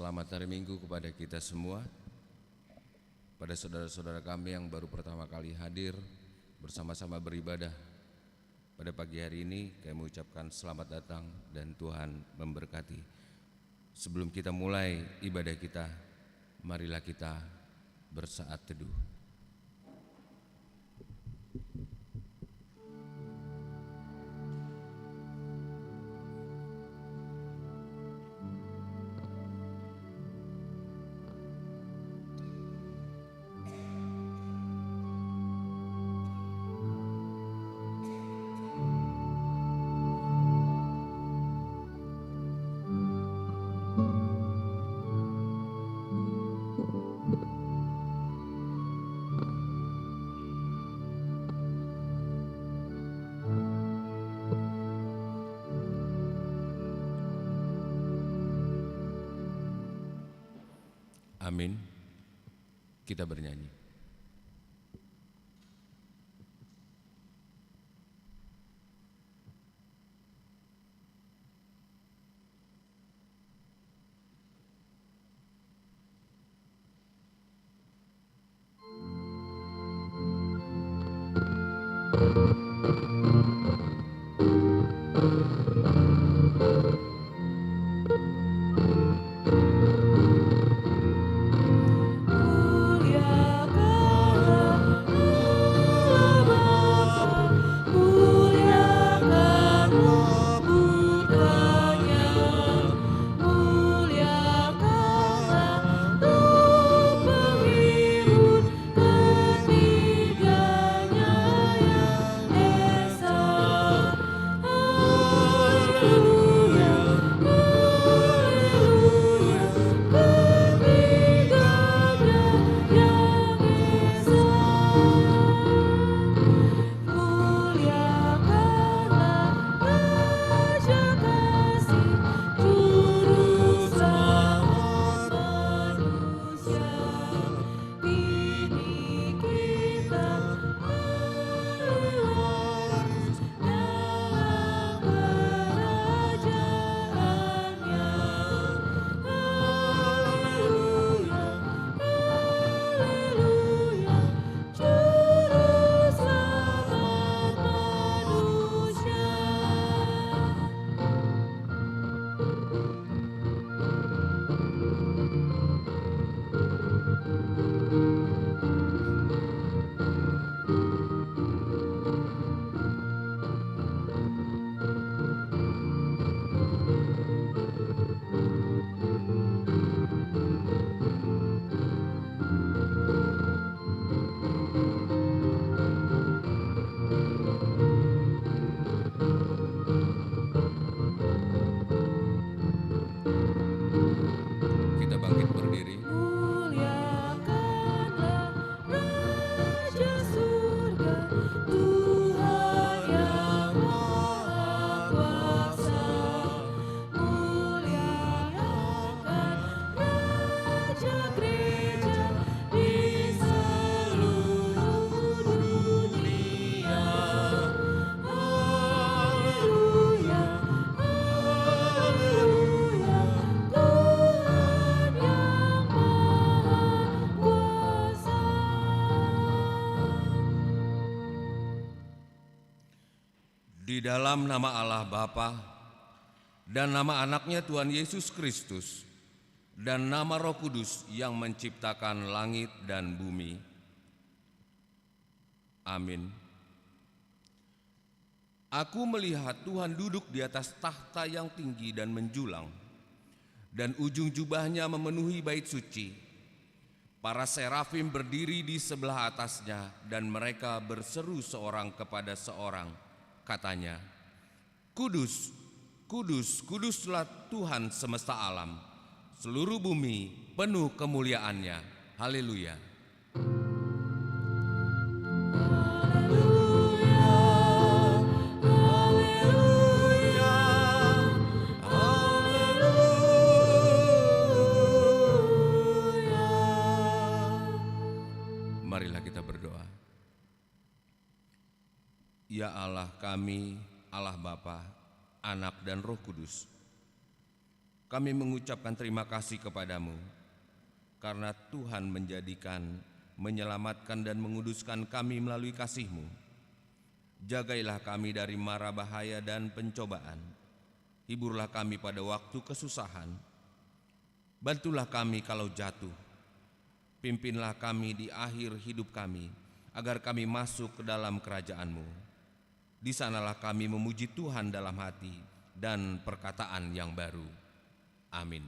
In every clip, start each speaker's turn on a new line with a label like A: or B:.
A: Selamat hari Minggu kepada kita semua. Pada saudara-saudara kami yang baru pertama kali hadir bersama-sama beribadah pada pagi hari ini, kami mengucapkan selamat datang dan Tuhan memberkati. Sebelum kita mulai ibadah kita, marilah kita bersaat teduh. Amin. Kita bernyanyi. Kita bangkit berdiri. Di dalam nama Allah Bapa dan nama anaknya Tuhan Yesus Kristus dan nama Roh Kudus yang menciptakan langit dan bumi. Amin. Aku melihat Tuhan duduk di atas tahta yang tinggi dan menjulang, dan ujung jubahnya memenuhi bait suci. Para serafim berdiri di sebelah atasnya, dan mereka berseru seorang kepada seorang. Katanya, Kudus, kudus, kuduslah Tuhan semesta alam. Seluruh bumi penuh kemuliaannya. Haleluya. Marilah kita berdoa. Ya Allah kami, Allah Bapa, Anak dan Roh Kudus, kami mengucapkan terima kasih kepadamu, karena Tuhan menyelamatkan dan menguduskan kami melalui kasih-Mu. Jagailah kami dari mara bahaya dan pencobaan. Hiburlah kami pada waktu kesusahan. Bantulah kami kalau jatuh. Pimpinlah kami di akhir hidup kami, agar kami masuk ke dalam kerajaan-Mu. Di sanalah kami memuji Tuhan dalam hati dan perkataan yang baru. Amin.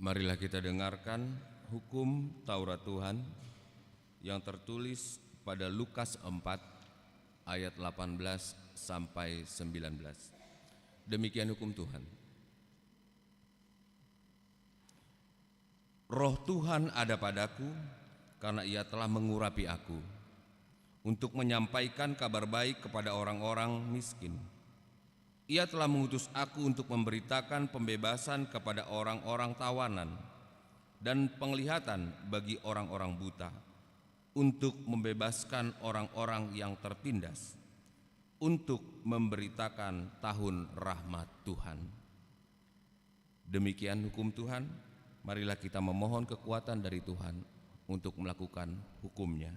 A: Marilah kita dengarkan hukum Taurat Tuhan yang tertulis pada Lukas 4 ayat 18 sampai 19. Demikian hukum Tuhan. Roh Tuhan ada padaku, karena Ia telah mengurapi aku untuk menyampaikan kabar baik kepada orang-orang miskin. Ia telah mengutus aku untuk memberitakan pembebasan kepada orang-orang tawanan dan penglihatan bagi orang-orang buta, untuk membebaskan orang-orang yang tertindas, untuk memberitakan tahun rahmat Tuhan. Demikian hukum Tuhan. Marilah kita memohon kekuatan dari Tuhan untuk melakukan hukum-Nya.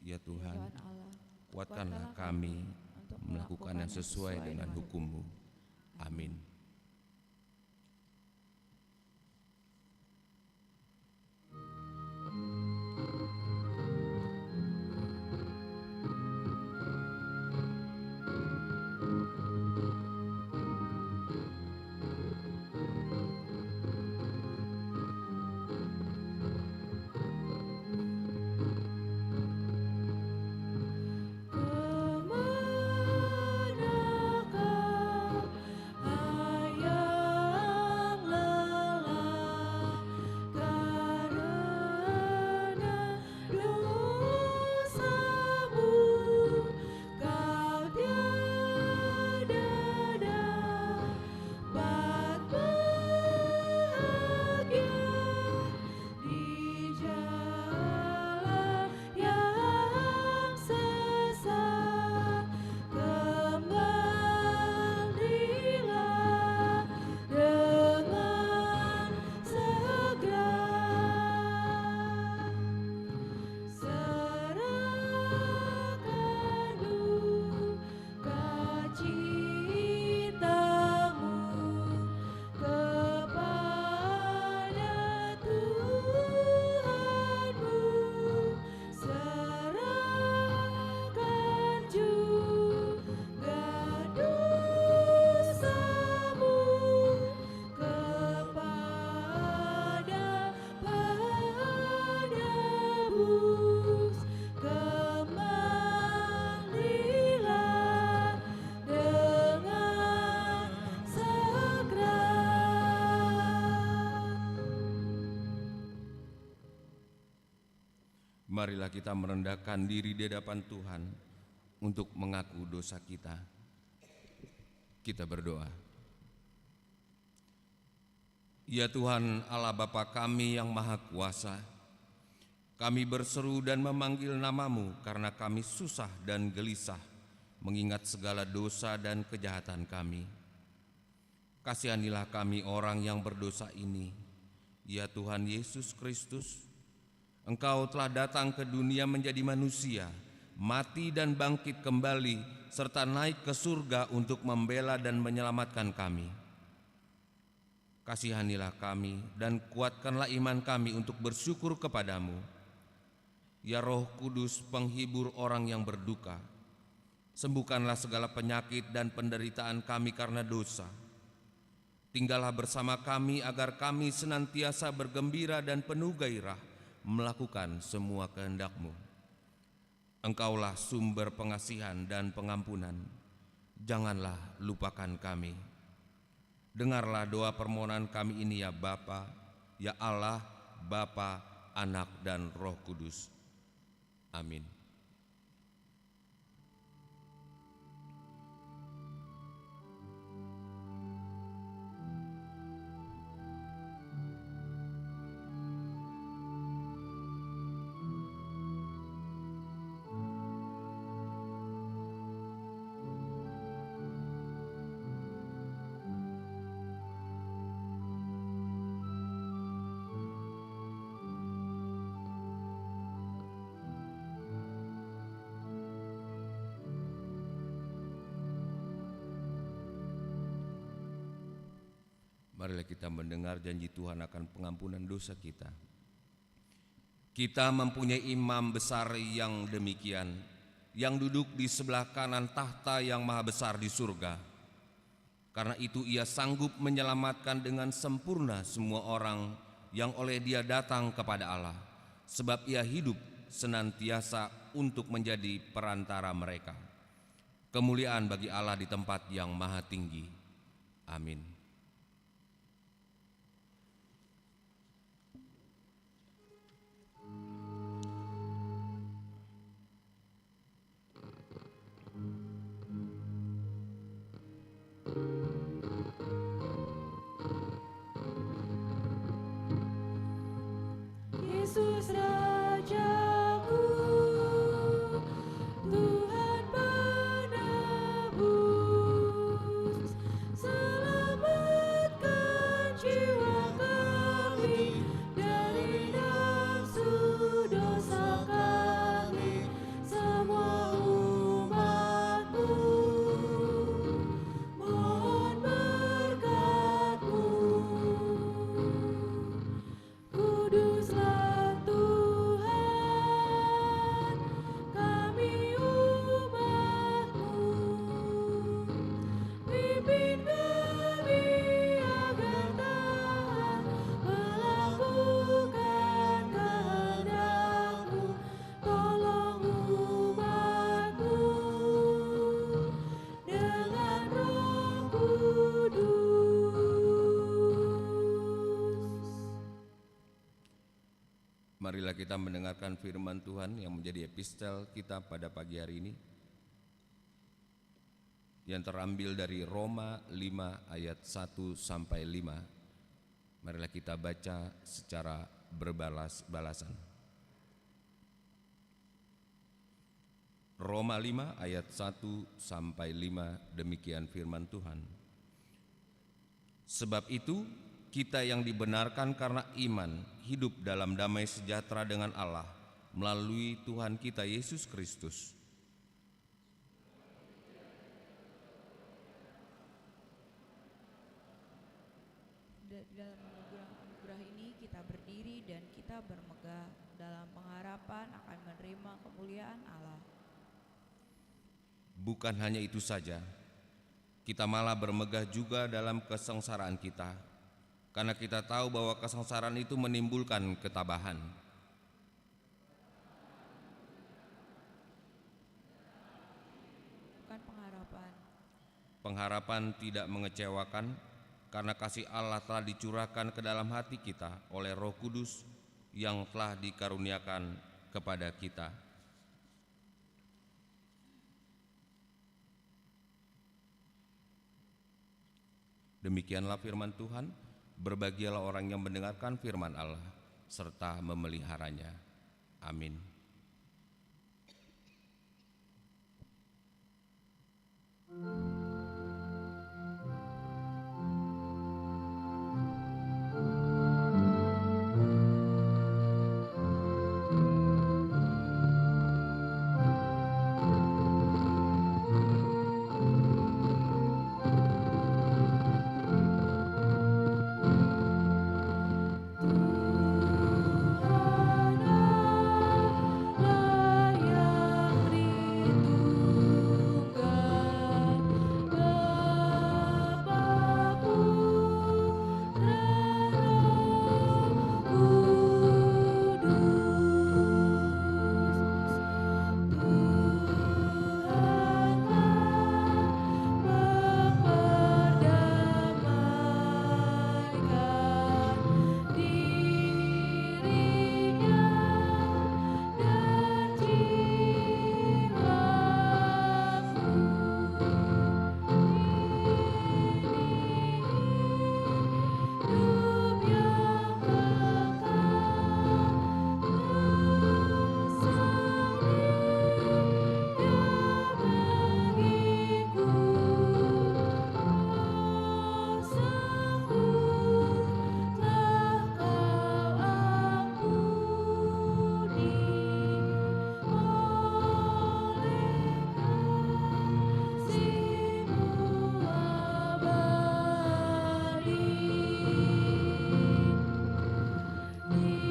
A: Ya Tuhan, kuatkanlah kami melakukan yang sesuai dengan hukum-Mu. Amin.
B: Kemanakah
A: Marilah kita merendahkan diri di hadapan Tuhan untuk mengaku dosa kita. Kita berdoa. Ya Tuhan Allah Bapa kami yang Maha Kuasa, kami berseru dan memanggil nama-Mu karena kami susah dan gelisah mengingat segala dosa dan kejahatan kami. Kasihanilah kami orang yang berdosa ini. Ya Tuhan Yesus Kristus, Engkau telah datang ke dunia menjadi manusia, mati dan bangkit kembali, serta naik ke surga untuk membela dan menyelamatkan kami. Kasihanilah kami dan kuatkanlah iman kami untuk bersyukur kepadamu. Ya Roh Kudus, penghibur orang yang berduka, sembuhkanlah segala penyakit dan penderitaan kami karena dosa. Tinggallah bersama kami agar kami senantiasa bergembira dan penuh gairah melakukan semua kehendak-Mu. Engkaulah sumber pengasihan dan pengampunan. Janganlah lupakan kami. Dengarlah doa permohonan kami ini ya Bapa, ya Allah, Bapa, Anak, dan Roh Kudus. Amin. Marilah kita mendengar janji Tuhan akan pengampunan dosa kita. Kita mempunyai imam besar yang demikian, yang duduk di sebelah kanan tahta yang maha besar di surga. Karena itu ia sanggup menyelamatkan dengan sempurna semua orang yang oleh Dia datang kepada Allah, sebab ia hidup senantiasa untuk menjadi perantara mereka. Kemuliaan bagi Allah di tempat yang maha tinggi. Amin.
B: Yesus Rajaku, Tuhan penebus, selamatkan jiwa kami dari nafsu dosa kami, semua umat-Mu mohon berkat-Mu. Kuduslah Tuhan, kami umat-Mu. Pimpin kami agar taat melakukan kehendak-Mu. Tolong umat-Mu dengan Roh Kudus.
A: Marilah kita mendengarkan firman Tuhan yang menjadi epistel kita pada pagi hari ini, yang terambil dari Roma 5 ayat 1 sampai 5. Marilah kita baca secara berbalas-balasan. Roma 5 ayat 1 sampai 5, demikian firman Tuhan. Sebab itu kita yang dibenarkan karena iman hidup dalam damai sejahtera dengan Allah melalui Tuhan kita Yesus Kristus.
B: Dalam anugerah ini kita berdiri dan kita bermegah dalam pengharapan akan menerima kemuliaan Allah.
A: Bukan hanya itu saja, kita malah bermegah juga dalam kesengsaraan kita, karena kita tahu bahwa kesengsaraan itu menimbulkan ketabahan.
B: Bukan pengharapan.
A: Pengharapan tidak mengecewakan, karena kasih Allah telah dicurahkan ke dalam hati kita oleh Roh Kudus yang telah dikaruniakan kepada kita. Demikianlah firman Tuhan, berbahagialah orang yang mendengarkan firman Allah, serta memeliharanya. Amin.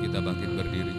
A: Kita bangkit berdiri.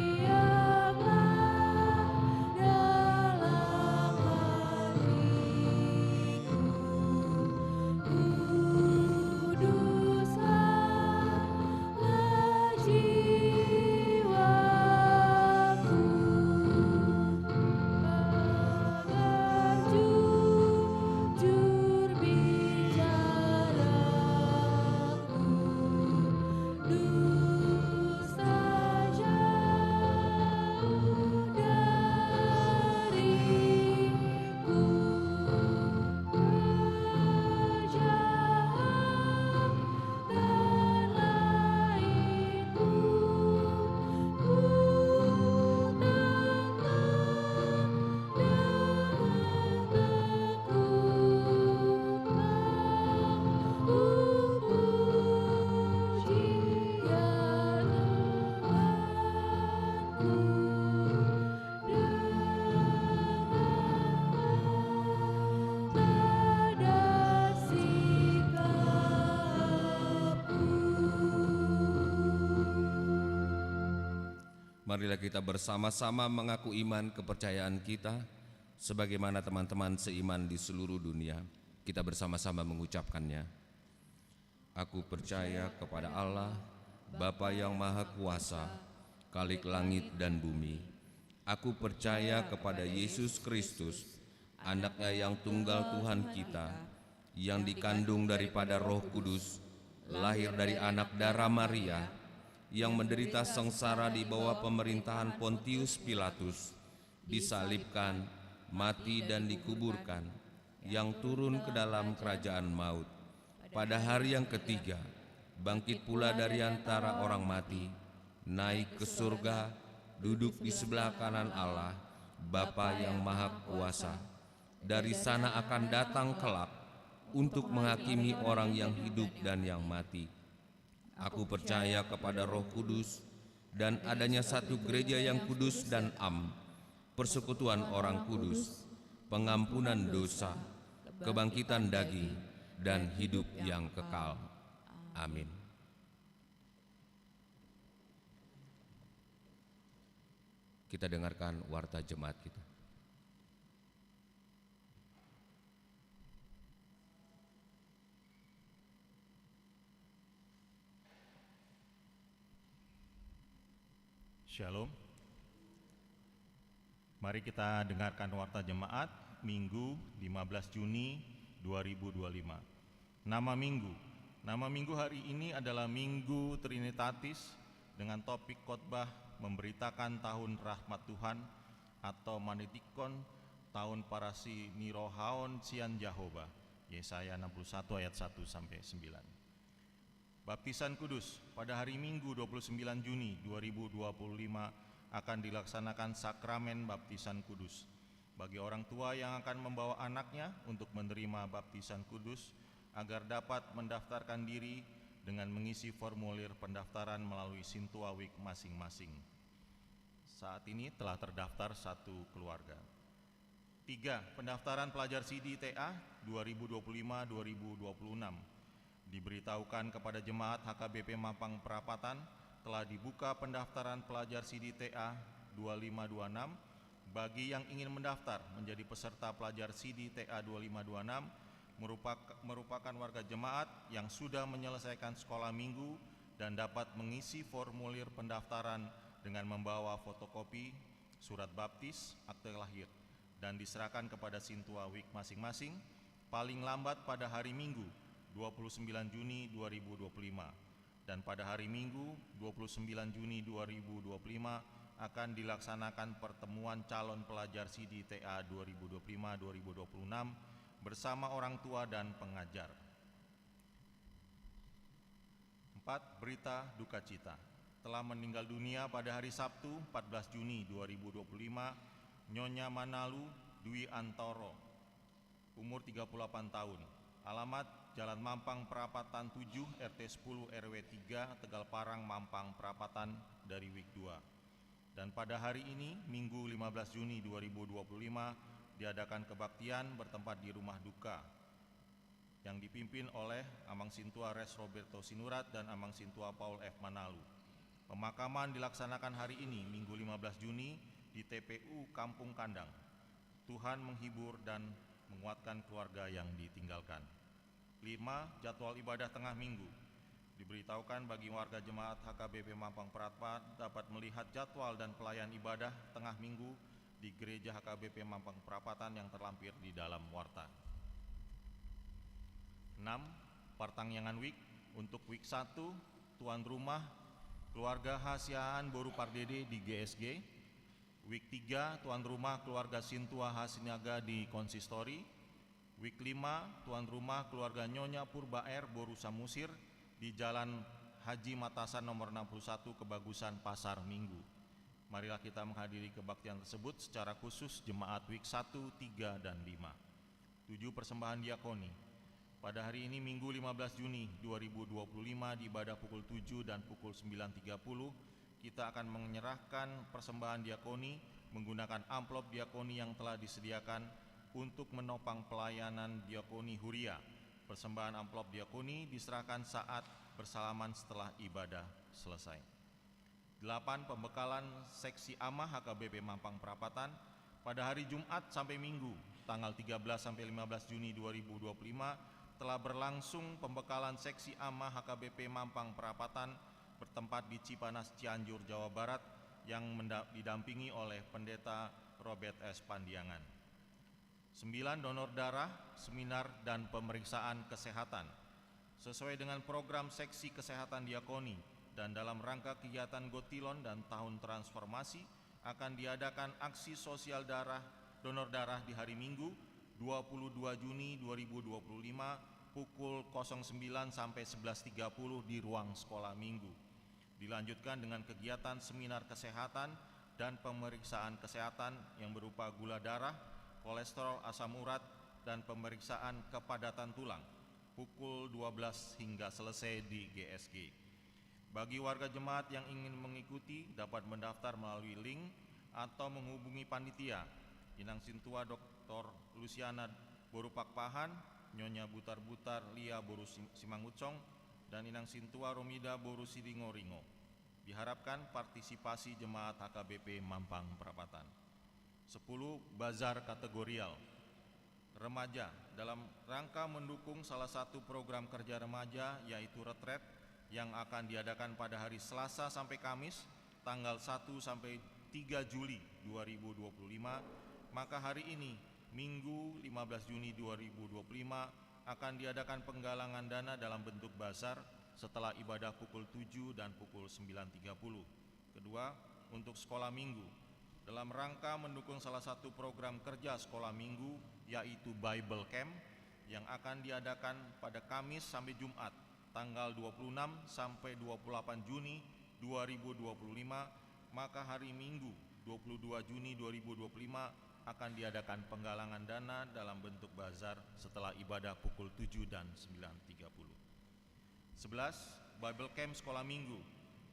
A: Marilah kita bersama-sama mengaku iman kepercayaan kita, sebagaimana teman-teman seiman di seluruh dunia. Kita bersama-sama mengucapkannya. Aku percaya kepada Allah, Bapa yang Maha Kuasa, Khalik langit dan bumi. Aku percaya kepada Yesus Kristus, Anaknya yang tunggal Tuhan kita, yang dikandung daripada Roh Kudus, lahir dari anak darah Maria, yang menderita sengsara di bawah pemerintahan Pontius Pilatus, disalibkan, mati dan dikuburkan, yang turun ke dalam kerajaan maut. Pada hari yang ketiga, bangkit pula dari antara orang mati, naik ke surga, duduk di sebelah kanan Allah, Bapa yang Maha Kuasa. Dari sana akan datang kelak untuk menghakimi orang yang hidup dan yang mati. Aku percaya kepada Roh Kudus dan adanya satu gereja yang kudus dan persekutuan orang kudus, pengampunan dosa, kebangkitan daging, dan hidup yang kekal. Amin. Kita dengarkan warta jemaat kita.
C: Shalom. Mari kita dengarkan warta jemaat Minggu 15 Juni 2025. Nama Minggu hari ini adalah Minggu Trinitatis dengan topik khotbah memberitakan tahun rahmat Tuhan atau Manetikon tahun parasi Nirohaon Sian Jehovah. Yesaya 61 ayat 1 sampai 9. Baptisan Kudus pada hari Minggu 29 Juni 2025 akan dilaksanakan sakramen baptisan kudus. Bagi orang tua yang akan membawa anaknya untuk menerima baptisan kudus agar dapat mendaftarkan diri dengan mengisi formulir pendaftaran melalui Sintua Week masing-masing. Saat ini telah terdaftar 1 keluarga. 3. Pendaftaran pelajar CD TA 2025-2026. Diberitahukan kepada jemaat HKBP Mampang Perapatan telah dibuka pendaftaran pelajar CD TA 2526 bagi yang ingin mendaftar menjadi peserta pelajar CD TA 2526 merupakan warga jemaat yang sudah menyelesaikan sekolah minggu dan dapat mengisi formulir pendaftaran dengan membawa fotokopi surat baptis, akte lahir, dan diserahkan kepada Sintua Week masing-masing paling lambat pada hari Minggu 29 Juni 2025 dan pada hari Minggu 29 Juni 2025 akan dilaksanakan pertemuan calon pelajar CD TA 2025-2026 bersama orang tua dan pengajar. 4. Berita duka cita. Telah meninggal dunia pada hari Sabtu 14 Juni 2025 Nyonya Manalu Dwi Antoro, umur 38 tahun, alamat Jalan Mampang Perapatan 7 RT 10 RW 3 Tegal Parang Mampang Perapatan dari Week 2. Dan pada hari ini Minggu 15 Juni 2025 diadakan kebaktian bertempat di rumah duka yang dipimpin oleh Amang Sintua Res Roberto Sinurat dan Amang Sintua Paul F. Manalu. Pemakaman dilaksanakan hari ini Minggu 15 Juni di TPU Kampung Kandang. Tuhan menghibur dan menguatkan keluarga yang ditinggalkan. 5. Jadwal ibadah tengah minggu. Diberitahukan bagi warga jemaat HKBP Mampang Perapatan dapat melihat jadwal dan pelayan ibadah tengah minggu di Gereja HKBP Mampang Perapatan yang terlampir di dalam warta. 6. Partangyangan Week. Untuk Week 1, tuan rumah keluarga Hasiaan Boru Pardede di GSG. Week 3, tuan rumah keluarga Sintua Hasinaga di Konsistori. Week 5, tuan rumah keluarga Nyonya Purbaer Boru Samusir di Jalan Haji Matasan nomor 61 Kebagusan Pasar Minggu. Marilah kita menghadiri kebaktian tersebut secara khusus jemaat Week 1, 3, dan 5. 7. Persembahan diakoni. Pada hari ini Minggu 15 Juni 2025 di ibadah pukul 7 dan pukul 9.30 kita akan menyerahkan persembahan diakoni menggunakan amplop diakoni yang telah disediakan untuk menopang pelayanan diakoni Huria. Persembahan amplop diakoni diserahkan saat bersalaman setelah ibadah selesai. 8. Pembekalan seksi AMA HKBP Mampang Perapatan pada hari Jumat sampai Minggu tanggal 13 sampai 15 Juni 2025 telah berlangsung pembekalan seksi AMA HKBP Mampang Perapatan bertempat di Cipanas, Cianjur, Jawa Barat yang didampingi oleh Pendeta Robert S. Pandiangan. 9. Donor darah, seminar, dan pemeriksaan kesehatan. Sesuai dengan program seksi kesehatan diakoni dan dalam rangka kegiatan Gotilon dan Tahun Transformasi akan diadakan aksi sosial donor darah di hari Minggu 22 Juni 2025 pukul 09 sampai 11.30 di ruang sekolah minggu. Dilanjutkan dengan kegiatan seminar kesehatan dan pemeriksaan kesehatan yang berupa gula darah, kolesterol, asam urat, dan pemeriksaan kepadatan tulang pukul 12 hingga selesai di GSG. Bagi warga jemaat yang ingin mengikuti dapat mendaftar melalui link atau menghubungi panitia Inang Sintua Dr. Luciana Boru Pakpahan, Nyonya Butar-Butar Lia Boru Simangucong, dan Inang Sintua Romida Boru Sidingo-Ringo. Diharapkan partisipasi jemaat HKBP Mampang Perapatan. 10. Bazar kategorial. Remaja dalam rangka mendukung salah satu program kerja remaja yaitu retret yang akan diadakan pada hari Selasa sampai Kamis tanggal 1 sampai 3 Juli 2025, maka hari ini Minggu 15 Juni 2025 akan diadakan penggalangan dana dalam bentuk bazar setelah ibadah pukul 7 dan pukul 9.30. Kedua, untuk sekolah minggu dalam rangka mendukung salah satu program kerja sekolah minggu, yaitu Bible Camp yang akan diadakan pada Kamis sampai Jumat tanggal 26 sampai 28 Juni 2025, maka hari Minggu 22 Juni 2025 akan diadakan penggalangan dana dalam bentuk bazar setelah ibadah pukul 7 dan 9.30. 11. Bible Camp Sekolah Minggu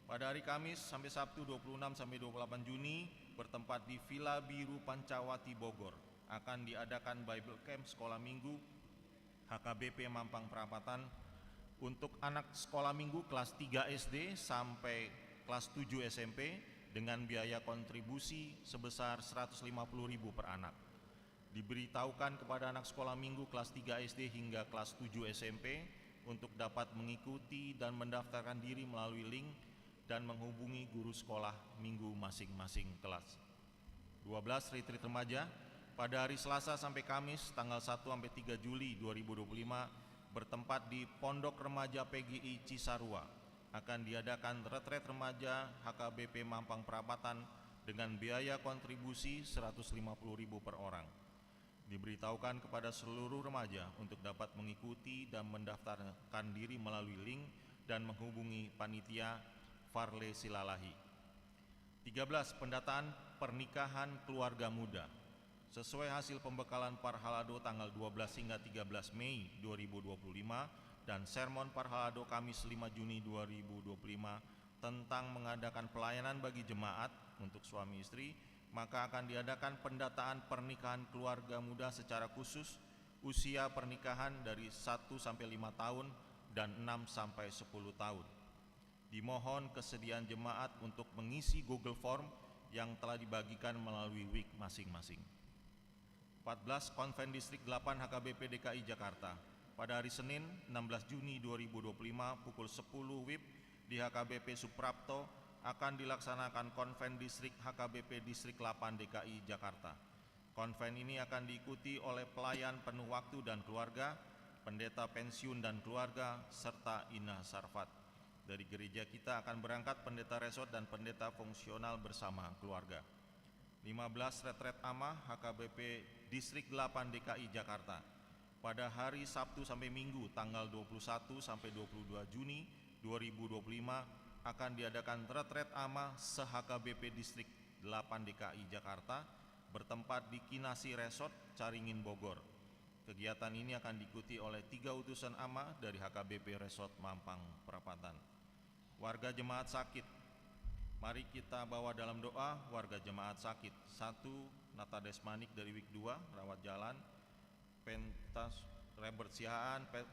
C: pada hari Kamis sampai Sabtu 26 sampai 28 Juni bertempat di Villa Biru Pancawati Bogor. Akan diadakan Bible Camp Sekolah Minggu HKBP Mampang Perapatan untuk anak sekolah minggu kelas 3 SD sampai kelas 7 SMP dengan biaya kontribusi sebesar Rp150.000 per anak. Diberitahukan kepada anak sekolah minggu kelas 3 SD hingga kelas 7 SMP untuk dapat mengikuti dan mendaftarkan diri melalui link dan menghubungi guru sekolah minggu masing-masing kelas. 12. Retreat remaja pada hari Selasa sampai Kamis tanggal 1 sampai 3 Juli 2025 bertempat di Pondok Remaja PGI Cisarua. Akan diadakan retret remaja HKBP Mampang Perapatan dengan biaya kontribusi Rp150.000 per orang. Diberitahukan kepada seluruh remaja untuk dapat mengikuti dan mendaftarkan diri melalui link dan menghubungi panitia Farle Silalahi. 13. Pendataan pernikahan keluarga muda. Sesuai hasil pembekalan Parhalado tanggal 12 hingga 13 Mei 2025 dan sermon Parhalado Kamis 5 Juni 2025 tentang mengadakan pelayanan bagi jemaat untuk suami istri, maka akan diadakan pendataan pernikahan keluarga muda secara khusus usia pernikahan dari 1 sampai 5 tahun dan 6 sampai 10 tahun. Dimohon kesediaan jemaat untuk mengisi Google Form yang telah dibagikan melalui week masing-masing. 14. Konven Distrik 8 HKBP DKI Jakarta pada hari Senin 16 Juni 2025 pukul 10 WIB di HKBP Suprapto akan dilaksanakan Konven Distrik HKBP Distrik 8 DKI Jakarta. Konven ini akan diikuti oleh pelayan penuh waktu dan keluarga, pendeta pensiun dan keluarga, serta Ina Sarfat. Dari gereja kita akan berangkat pendeta resort dan pendeta fungsional bersama keluarga. 15. Retret Amah HKBP Distrik 8 DKI Jakarta pada hari Sabtu sampai Minggu tanggal 21 sampai 22 Juni 2025 akan diadakan retret Amah se-HKBP Distrik 8 DKI Jakarta bertempat di Kinasi Resort, Caringin, Bogor. Kegiatan ini akan diikuti oleh 3 utusan Amah dari HKBP Resort Mampang Perapatan. Warga jemaat sakit, mari kita bawa dalam doa warga jemaat sakit. 1. Nata Desmanik dari Wik 2 rawat jalan. Pentas Robert Sihaan 1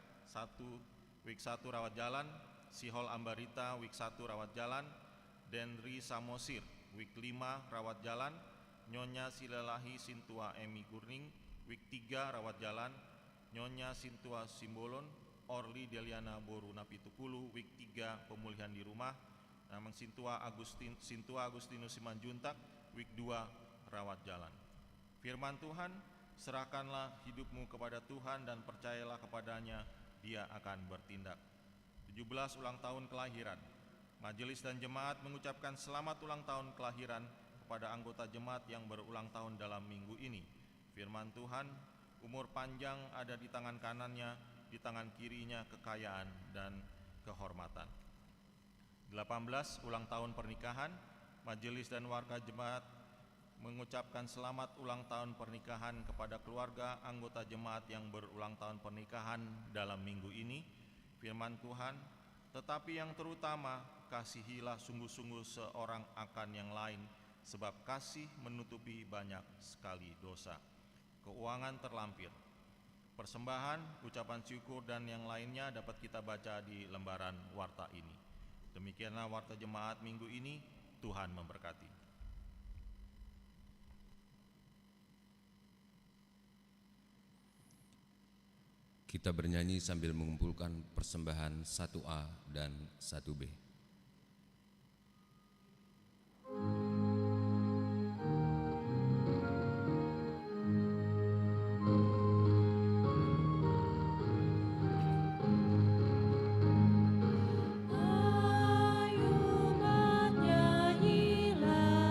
C: Wik 1 rawat jalan. Sihol Ambarita Wik 1 rawat jalan. Denri Samosir Wik 5 rawat jalan. Nyonya Silalahi Sintua Emi Gurning Wik 3 rawat jalan. Nyonya Sintua Simbolon Orli Deliana Boru Napitukulu Wik 3 pemulihan di rumah. Namang Sintua Agustinus Simanjuntak Wik 2 rawat jalan. Firman Tuhan, serahkanlah hidupmu kepada Tuhan dan percayalah kepadanya, Dia akan bertindak. 17 ulang tahun kelahiran. Majelis dan jemaat mengucapkan selamat ulang tahun kelahiran kepada anggota jemaat yang berulang tahun dalam minggu ini. Firman Tuhan, umur panjang ada di tangan kanannya, di tangan kirinya kekayaan dan kehormatan. 18 ulang tahun pernikahan. Majelis dan warga jemaat mengucapkan selamat ulang tahun pernikahan kepada keluarga anggota jemaat yang berulang tahun pernikahan dalam minggu ini. Firman Tuhan, tetapi yang terutama kasihilah sungguh-sungguh seorang akan yang lain, sebab kasih menutupi banyak sekali dosa. Keuangan terlampir. Persembahan, ucapan syukur dan yang lainnya dapat kita baca di lembaran warta ini. Demikianlah warta jemaat minggu ini. Tuhan memberkati.
A: Kita bernyanyi sambil mengumpulkan persembahan 1A dan 1B.
B: Ayo menyanyilah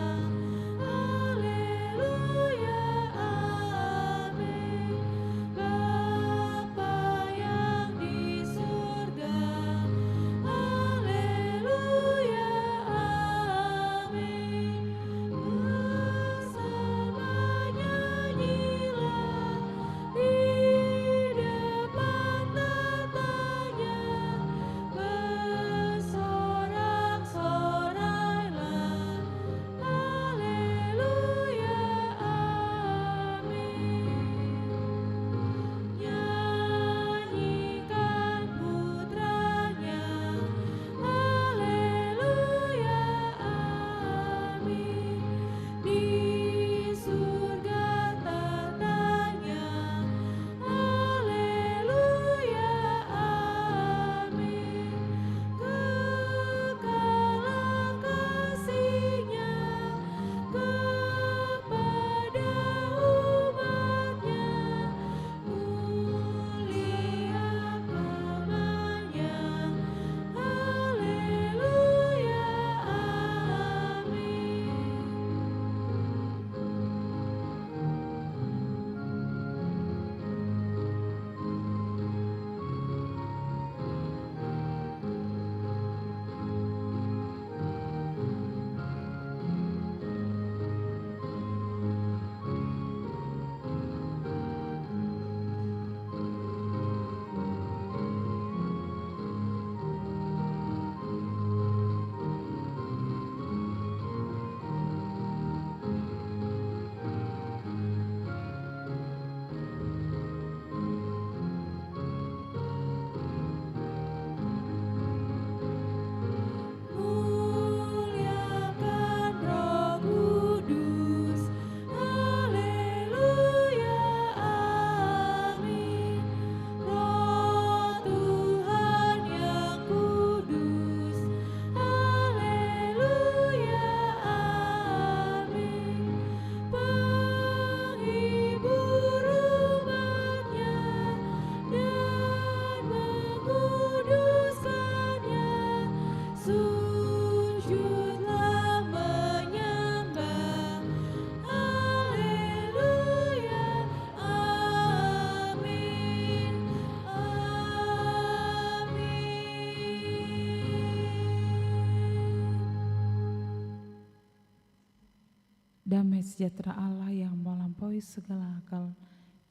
D: Damai sejahtera Allah yang melampaui segala akal,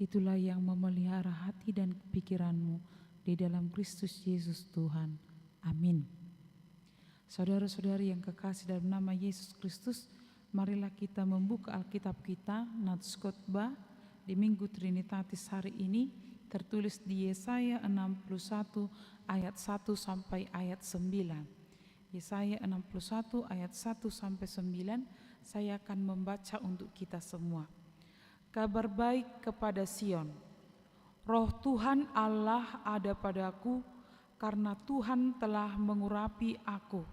D: itulah yang memelihara hati dan pikiranmu di dalam Kristus Yesus Tuhan. Amin. Saudara-saudari yang kekasih dalam nama Yesus Kristus, marilah kita membuka Alkitab kita, Nats Khotbah di Minggu Trinitatis hari ini, tertulis di Yesaya 61 ayat 1 sampai ayat 9. Yesaya 61 ayat 1 sampai 9. Saya akan membaca untuk kita semua. Kabar baik kepada Sion. Roh Tuhan Allah ada padaku, karena Tuhan telah mengurapi aku.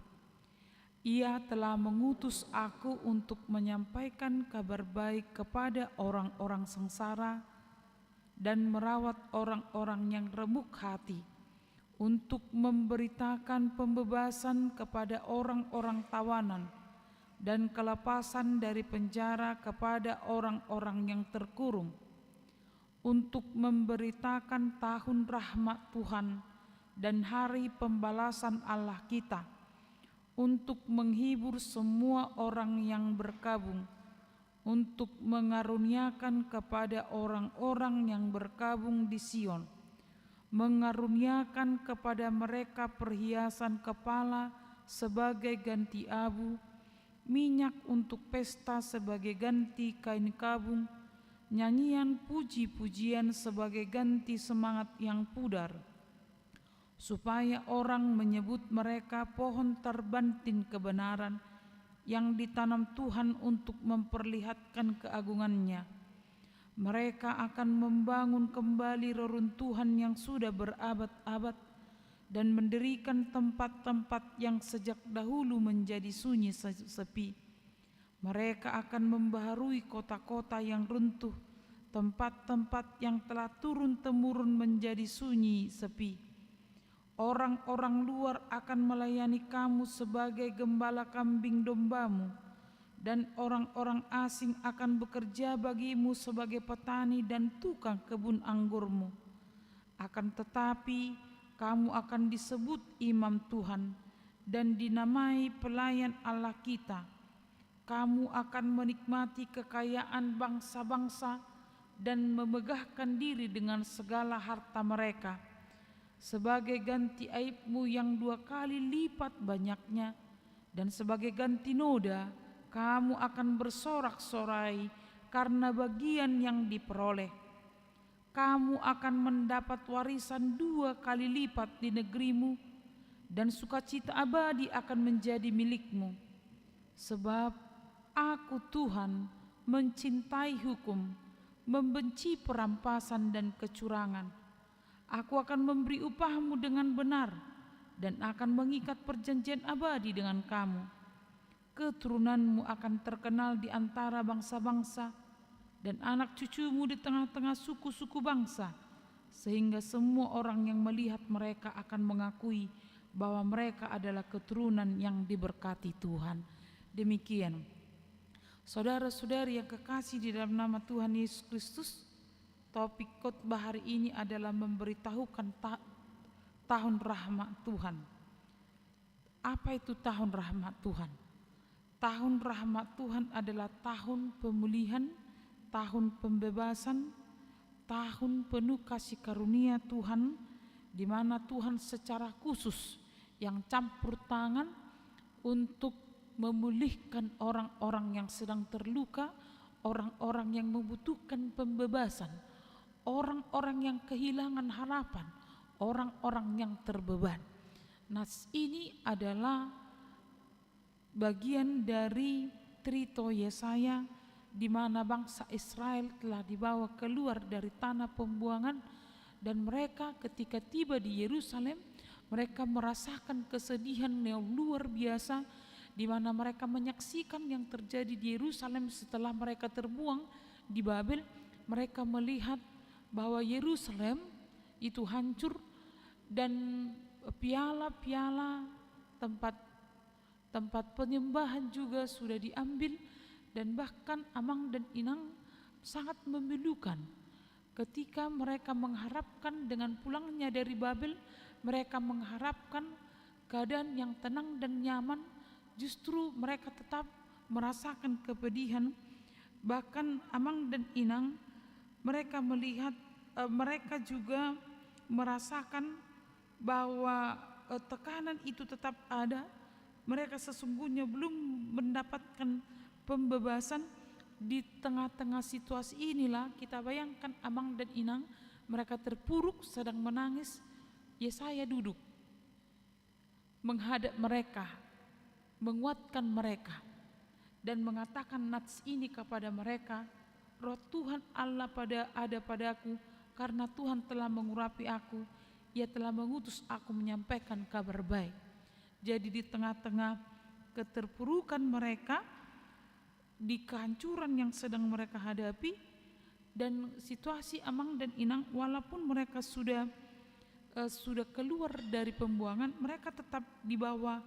D: Ia telah mengutus aku untuk menyampaikan kabar baik kepada orang-orang sengsara dan merawat orang-orang yang remuk hati, untuk memberitakan pembebasan kepada orang-orang tawanan dan kelepasan dari penjara kepada orang-orang yang terkurung, untuk memberitakan tahun rahmat Tuhan dan hari pembalasan Allah kita, untuk menghibur semua orang yang berkabung, untuk mengaruniakan kepada orang-orang yang berkabung di Sion, mengaruniakan kepada mereka perhiasan kepala sebagai ganti abu, minyak untuk pesta sebagai ganti kain kabung, nyanyian puji-pujian sebagai ganti semangat yang pudar, supaya orang menyebut mereka pohon terbanting kebenaran yang ditanam Tuhan untuk memperlihatkan keagungannya. Mereka akan membangun kembali reruntuhan yang sudah berabad-abad dan mendirikan tempat-tempat yang sejak dahulu menjadi sunyi sepi. Mereka akan membaharui kota-kota yang runtuh, tempat-tempat yang telah turun-temurun menjadi sunyi sepi. Orang-orang luar akan melayani kamu sebagai gembala kambing dombamu, dan orang-orang asing akan bekerja bagimu sebagai petani dan tukang kebun anggurmu. Akan tetapi kamu akan disebut imam Tuhan dan dinamai pelayan Allah kita. Kamu akan menikmati kekayaan bangsa-bangsa dan memegahkan diri dengan segala harta mereka. Sebagai ganti aibmu yang 2 kali lipat banyaknya, dan sebagai ganti noda, kamu akan bersorak-sorai karena bagian yang diperoleh. Kamu akan mendapat warisan 2 kali lipat di negerimu, dan sukacita abadi akan menjadi milikmu. Sebab aku Tuhan mencintai hukum, membenci perampasan dan kecurangan. Aku akan memberi upahmu dengan benar, dan akan mengikat perjanjian abadi dengan kamu. Keturunanmu akan terkenal di antara bangsa-bangsa, dan anak cucumu di tengah-tengah suku-suku bangsa, sehingga semua orang yang melihat mereka akan mengakui bahwa mereka adalah keturunan yang diberkati Tuhan. Demikian, saudara-saudari yang kekasih di dalam nama Tuhan Yesus Kristus, topik khotbah hari ini adalah memberitahukan tahun rahmat Tuhan. Apa itu tahun rahmat Tuhan? Tahun rahmat Tuhan adalah tahun pemulihan, tahun pembebasan, tahun penuh kasih karunia Tuhan, di mana Tuhan secara khusus yang campur tangan untuk memulihkan orang-orang yang sedang terluka, orang-orang yang membutuhkan pembebasan, orang-orang yang kehilangan harapan, orang-orang yang terbeban. Nas ini adalah bagian dari Trito Yesaya, di mana bangsa Israel telah dibawa keluar dari tanah pembuangan, dan mereka ketika tiba di Yerusalem, mereka merasakan kesedihan yang luar biasa, di mana mereka menyaksikan yang terjadi di Yerusalem setelah mereka terbuang di Babel. Mereka melihat bahwa Yerusalem itu hancur, dan piala-piala tempat penyembahan juga sudah diambil, dan bahkan Amang dan Inang sangat memilukan. Ketika mereka mengharapkan dengan pulangnya dari Babel, mereka mengharapkan keadaan yang tenang dan nyaman, justru mereka tetap merasakan kepedihan Bahkan Amang dan Inang mereka melihat, mereka juga merasakan bahwa tekanan itu tetap ada. Mereka sesungguhnya belum mendapatkan pembebasan. Di tengah-tengah situasi inilah kita bayangkan Amang dan Inang, mereka terpuruk sedang menangis. Yesaya duduk menghadap mereka, menguatkan mereka, dan mengatakan nats ini kepada mereka, Roh Tuhan Allah ada padaku, karena Tuhan telah mengurapi aku, Ia telah mengutus aku menyampaikan kabar baik. Jadi di tengah-tengah keterpurukan mereka, di kehancuran yang sedang mereka hadapi, dan situasi Amang dan Inang, walaupun mereka sudah keluar dari pembuangan, mereka tetap di bawah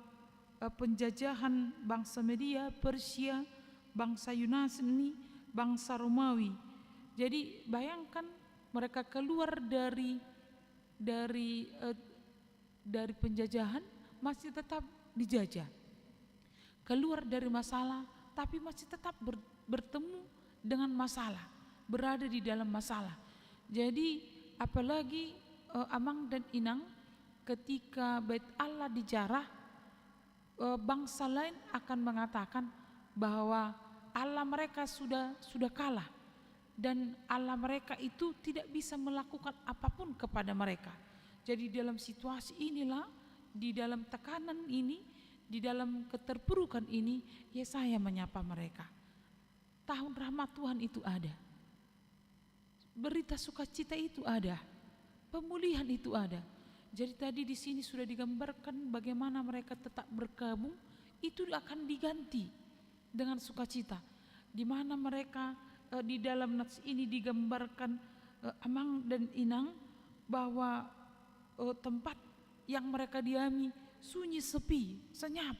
D: penjajahan bangsa Media, Persia, bangsa Yunani, bangsa Romawi. Jadi bayangkan mereka keluar dari penjajahan, masih tetap dijajah. Keluar dari masalah, tapi masih tetap bertemu dengan masalah, berada di dalam masalah. Jadi apalagi Amang dan Inang ketika Bait Allah dijarah, bangsa lain akan mengatakan bahwa Allah mereka sudah kalah, dan Allah mereka itu tidak bisa melakukan apapun kepada mereka. Jadi dalam situasi inilah, di dalam tekanan ini, di dalam keterpurukan ini, Yesaya menyapa mereka. Tahun rahmat Tuhan itu ada, berita sukacita itu ada, pemulihan itu ada. Jadi tadi di sini sudah digambarkan bagaimana mereka tetap berkabung, itu akan diganti dengan sukacita. Di mana mereka di dalam nats ini digambarkan Amang dan Inang bahwa tempat yang mereka diami sunyi, sepi, senyap.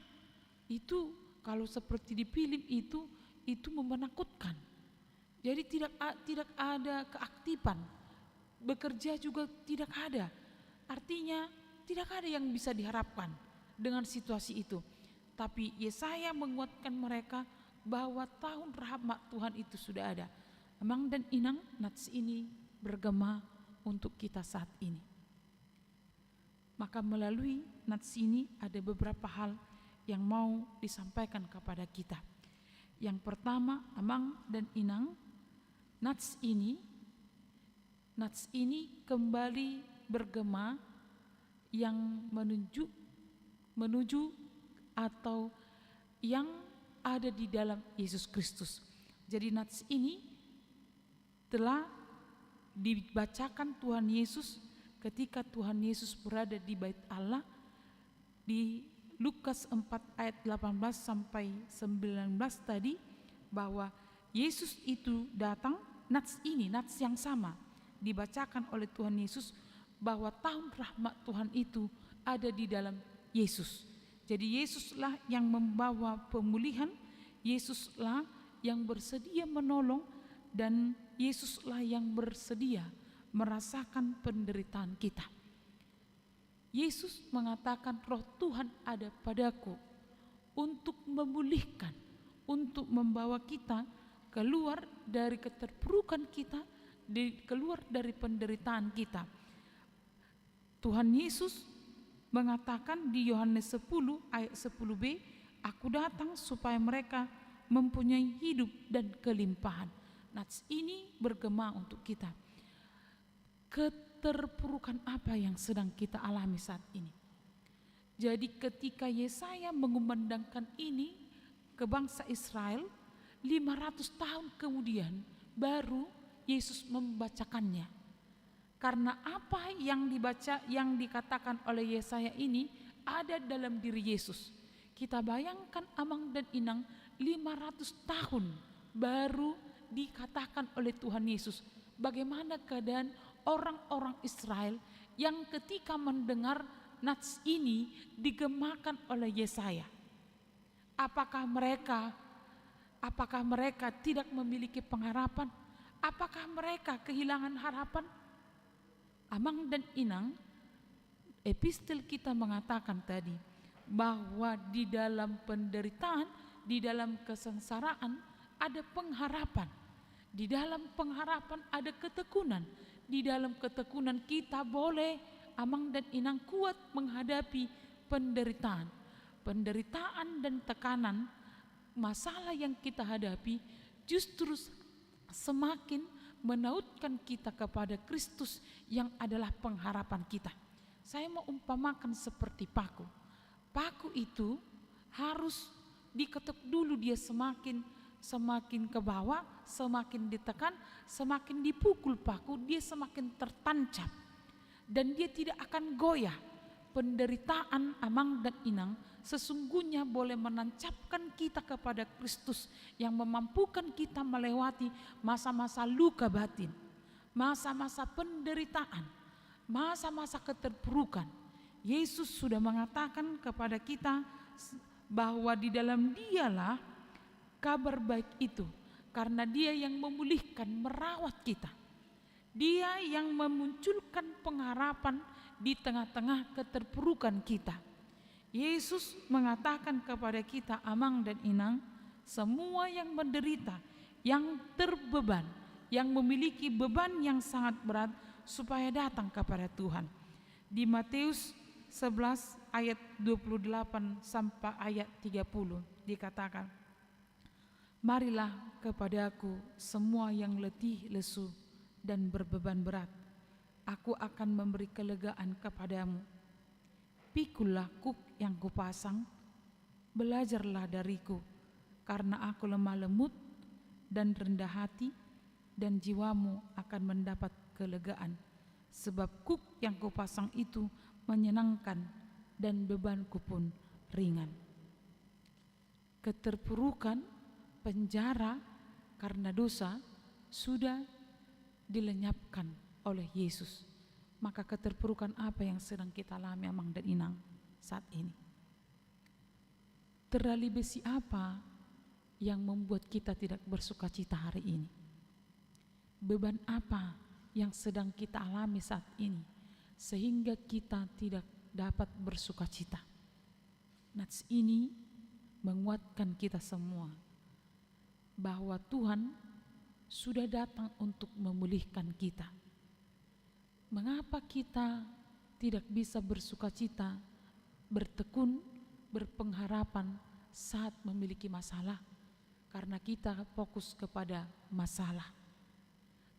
D: Itu kalau seperti di film itu menakutkan. Jadi tidak ada keaktifan, bekerja juga tidak ada. Artinya tidak ada yang bisa diharapkan dengan situasi itu. Tapi Yesaya menguatkan mereka bahwa tahun rahmat Tuhan itu sudah ada. Amang dan Inang, nats ini bergema untuk kita saat ini. Maka melalui nats ini ada beberapa hal yang mau disampaikan kepada kita. Yang pertama, Amang dan Inang, nats ini kembali bergema yang menuju atau yang ada di dalam Yesus Kristus. Jadi nats ini telah dibacakan Tuhan Yesus ketika Tuhan Yesus berada di Bait Allah di Lukas 4 ayat 18 sampai 19 tadi, bahwa Yesus itu datang. Nats ini, nats yang sama dibacakan oleh Tuhan Yesus, bahwa tahun rahmat Tuhan itu ada di dalam Yesus. Jadi Yesuslah yang membawa pemulihan, Yesuslah yang bersedia menolong, dan Yesuslah yang bersedia merasakan penderitaan kita. Yesus mengatakan, Roh Tuhan ada padaku untuk memulihkan, untuk membawa kita keluar dari keterpurukan kita, keluar dari penderitaan kita. Tuhan Yesus mengatakan di Yohanes 10 ayat 10b, aku datang supaya mereka mempunyai hidup dan kelimpahan. Nats ini bergema untuk kita. Keterpurukan apa yang sedang kita alami saat ini? Jadi ketika Yesaya mengumandangkan ini ke bangsa Israel, 500 tahun kemudian baru Yesus membacakannya. Karena apa yang dibaca, yang dikatakan oleh Yesaya ini ada dalam diri Yesus. Kita bayangkan Amang dan Inang, 500 tahun baru dikatakan oleh Tuhan Yesus. Bagaimana keadaan orang-orang Israel yang ketika mendengar nats ini digemakan oleh Yesaya? Apakah mereka tidak memiliki pengharapan? Apakah mereka kehilangan harapan? Amang dan Inang, epistel kita mengatakan tadi bahwa di dalam penderitaan, di dalam kesengsaraan, ada pengharapan. Di dalam pengharapan ada ketekunan. Di dalam ketekunan kita boleh amang dan inang kuat menghadapi penderitaan. Penderitaan dan tekanan, masalah yang kita hadapi justru semakin menautkan kita kepada Kristus yang adalah pengharapan kita. Saya mau umpamakan seperti paku. Paku itu harus diketuk dulu, dia semakin ke bawah, semakin ditekan, semakin dipukul paku, dia semakin tertancap dan dia tidak akan goyah. Penderitaan amang dan inang sesungguhnya boleh menancapkan kita kepada Kristus yang memampukan kita melewati masa-masa luka batin, masa-masa penderitaan, masa-masa keterpurukan. Yesus sudah mengatakan kepada kita bahwa di dalam Dialah kabar baik itu, karena Dia yang memulihkan, merawat kita. Dia yang memunculkan pengharapan di tengah-tengah keterpurukan kita. Yesus mengatakan kepada kita amang dan inang, semua yang menderita, yang terbeban, yang memiliki beban yang sangat berat, supaya datang kepada Tuhan. Di Matius 11 ayat 28 sampai ayat 30 dikatakan, marilah kepadaku semua yang letih lesu dan berbeban berat, aku akan memberi kelegaan kepadamu. Pikulah kuk yang kupasang, belajarlah dariku, karena aku lemah lembut dan rendah hati, dan jiwamu akan mendapat kelegaan. Sebab kuk yang kupasang itu menyenangkan dan bebanku pun ringan. Keterpurukan, penjara karena dosa sudah dilenyapkan oleh Yesus. Maka keterpurukan apa yang sedang kita alami amang dan inang saat ini? Terali besi apa yang membuat kita tidak bersuka cita hari ini? Beban apa yang sedang kita alami saat ini sehingga kita tidak dapat bersuka cita? Nats ini menguatkan kita semua bahwa Tuhan sudah datang untuk memulihkan kita. Mengapa kita tidak bisa bersuka cita, bertekun, berpengharapan saat memiliki masalah? Karena kita fokus kepada masalah.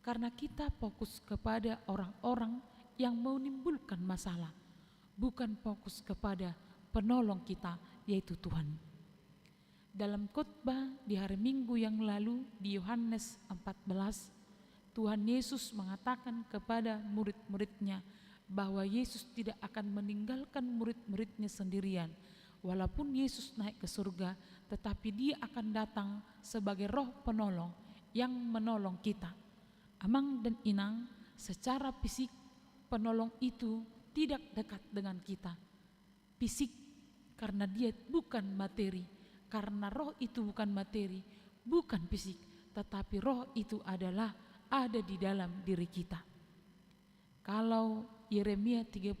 D: Karena kita fokus kepada orang-orang yang menimbulkan masalah, bukan fokus kepada penolong kita, yaitu Tuhan. Dalam khotbah di hari Minggu yang lalu di Yohanes 14, Tuhan Yesus mengatakan kepada murid-muridnya bahwa Yesus tidak akan meninggalkan murid-muridnya sendirian. Walaupun Yesus naik ke surga, tetapi Dia akan datang sebagai Roh penolong yang menolong kita. Amang dan inang, secara fisik penolong itu tidak dekat dengan kita. Fisik karena dia bukan materi, karena roh itu bukan materi, bukan fisik, tetapi roh itu adalah ada di dalam diri kita. Kalau Yeremia 31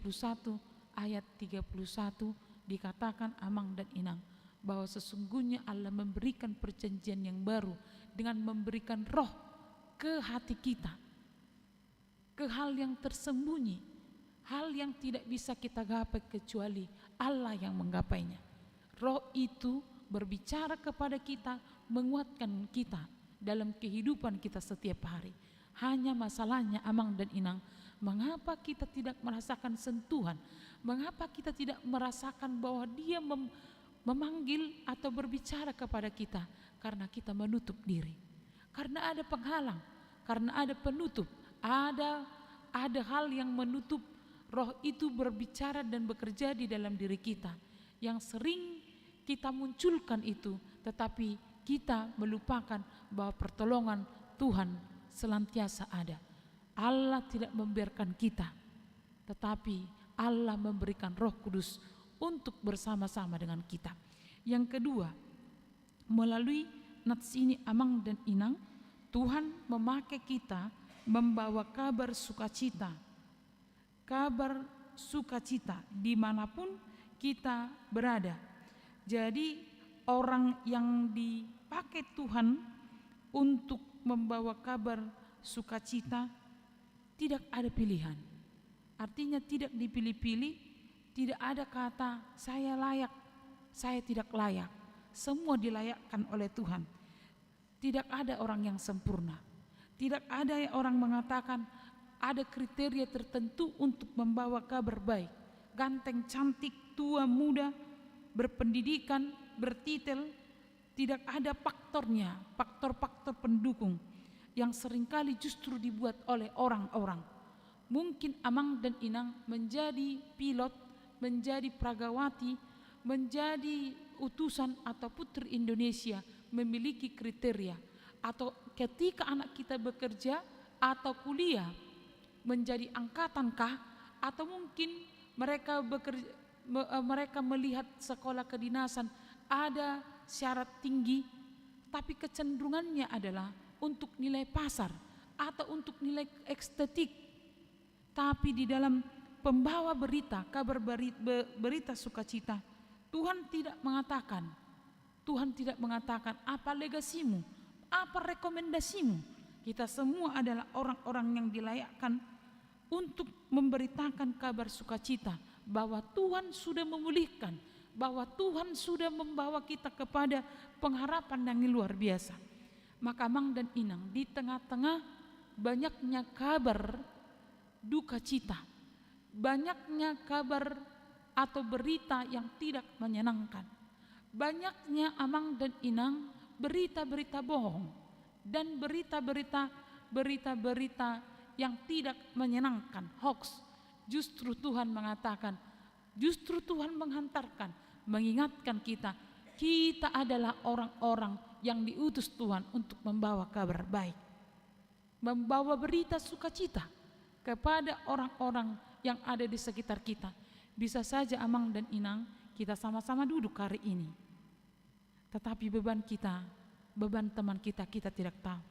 D: ayat 31 dikatakan amang dan inang bahwa sesungguhnya Allah memberikan perjanjian yang baru dengan memberikan roh ke hati kita, ke hal yang tersembunyi, hal yang tidak bisa kita gapai kecuali Allah yang menggapainya. Roh itu berbicara kepada kita, menguatkan kita dalam kehidupan kita setiap hari. Hanya masalahnya amang dan inang, mengapa kita tidak merasakan sentuhan? Mengapa kita tidak merasakan bahwa Dia memanggil atau berbicara kepada kita? Karena kita menutup diri. Karena ada penghalang, karena ada penutup, ada hal yang menutup roh itu berbicara dan bekerja di dalam diri kita. Yang sering kita munculkan itu, tetapi kita melupakan bahwa pertolongan Tuhan senantiasa ada. Allah tidak membiarkan kita, tetapi Allah memberikan Roh Kudus untuk bersama-sama dengan kita. Yang kedua, melalui nats ini amang dan inang, Tuhan memakai kita membawa kabar sukacita. Kabar sukacita dimanapun kita berada. Jadi orang yang dipakai Tuhan untuk membawa kabar sukacita, tidak ada pilihan. Artinya tidak dipilih-pilih, tidak ada kata saya layak, saya tidak layak. Semua dilayakkan oleh Tuhan. Tidak ada orang yang sempurna. Tidak ada orang mengatakan ada kriteria tertentu untuk membawa kabar baik. Ganteng, cantik, tua, muda, berpendidikan, bertitel, tidak ada faktornya, faktor-faktor pendukung yang seringkali justru dibuat oleh orang-orang. Mungkin Amang dan Inang menjadi pilot, menjadi pragawati, menjadi utusan atau putri Indonesia memiliki kriteria, atau ketika anak kita bekerja atau kuliah menjadi angkatankah, atau mungkin mereka bekerja, mereka melihat sekolah kedinasan ada syarat tinggi, tapi kecenderungannya adalah untuk nilai pasar atau untuk nilai estetik. Tapi di dalam pembawa berita, kabar berita sukacita, Tuhan tidak mengatakan apa legasimu, apa rekomendasimu. Kita semua adalah orang-orang yang dilayakkan untuk memberitakan kabar sukacita bahwa Tuhan sudah memulihkan, bahwa Tuhan sudah membawa kita kepada pengharapan yang luar biasa. Maka Amang dan Inang, di tengah-tengah banyaknya kabar duka cita, banyaknya kabar atau berita yang tidak menyenangkan, banyaknya Amang dan Inang berita-berita bohong dan berita-berita yang tidak menyenangkan, hoax. Justru Tuhan mengatakan, justru Tuhan menghantarkan, mengingatkan kita adalah orang-orang yang diutus Tuhan untuk membawa kabar baik, membawa berita sukacita kepada orang-orang yang ada di sekitar kita. Bisa saja Amang dan Inang kita sama-sama duduk hari ini, tetapi beban kita, beban teman kita, kita tidak tahu.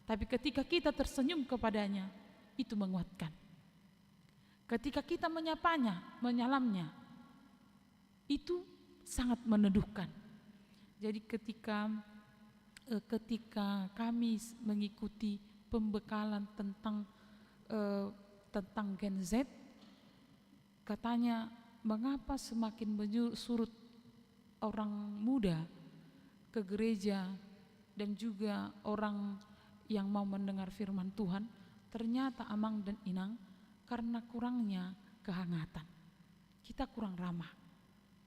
D: Tapi ketika kita tersenyum kepadanya, itu menguatkan. Ketika kita menyapanya, menyalamnya, itu sangat meneduhkan. Jadi ketika kami mengikuti pembekalan tentang Gen Z, katanya mengapa semakin surut orang muda ke gereja dan juga orang yang mau mendengar firman Tuhan. Ternyata Amang dan Inang, karena kurangnya kehangatan, kita kurang ramah,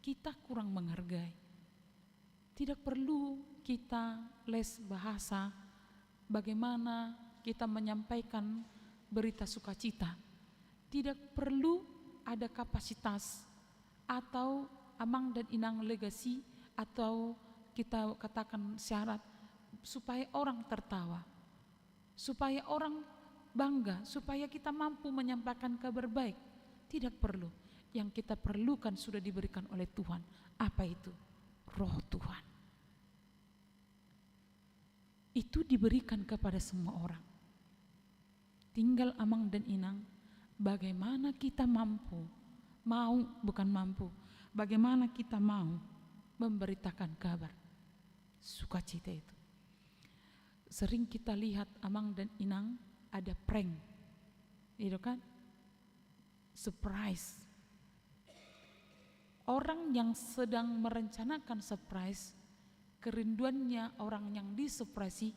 D: kita kurang menghargai. Tidak perlu kita les bahasa bagaimana kita menyampaikan berita sukacita. Tidak perlu ada kapasitas atau Amang dan Inang legasi, atau kita katakan syarat supaya orang tertawa, supaya orang bangga, supaya kita mampu menyampaikan kabar baik. Tidak perlu. Yang kita perlukan sudah diberikan oleh Tuhan. Apa itu? Roh Tuhan. Itu diberikan kepada semua orang. Tinggal Amang dan Inang, bagaimana kita bagaimana kita mau memberitakan kabar sukacita itu. Sering kita lihat Amang dan Inang ada prank, itu kan, surprise. Orang yang sedang merencanakan surprise, kerinduannya orang yang disurpresi,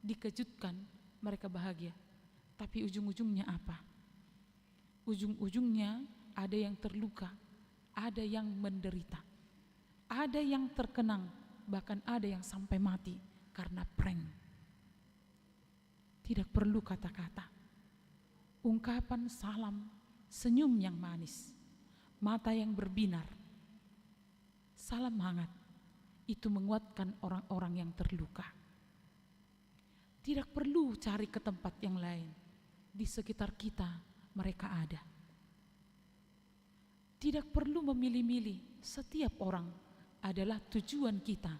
D: dikejutkan, mereka bahagia. Tapi ujung-ujungnya apa? Ujung-ujungnya ada yang terluka, ada yang menderita, ada yang terkenang, bahkan ada yang sampai mati karena prank. Tidak perlu kata-kata, ungkapan salam, senyum yang manis, mata yang berbinar, salam hangat, itu menguatkan orang-orang yang terluka. Tidak perlu cari ke tempat yang lain, di sekitar kita mereka ada. Tidak perlu memilih-milih, setiap orang adalah tujuan kita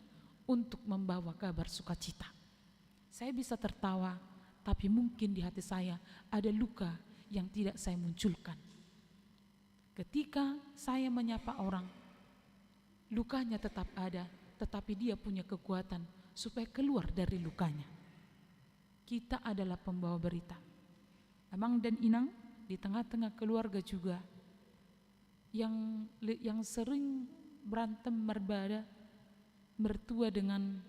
D: untuk membawa kabar sukacita. Saya bisa tertawa, tapi mungkin di hati saya ada luka yang tidak saya munculkan. Ketika saya menyapa orang, lukanya tetap ada, tetapi dia punya kekuatan supaya keluar dari lukanya. kita adalah pembawa berita. Amang dan inang di tengah-tengah keluarga juga yang sering berantem berbeda mertua dengan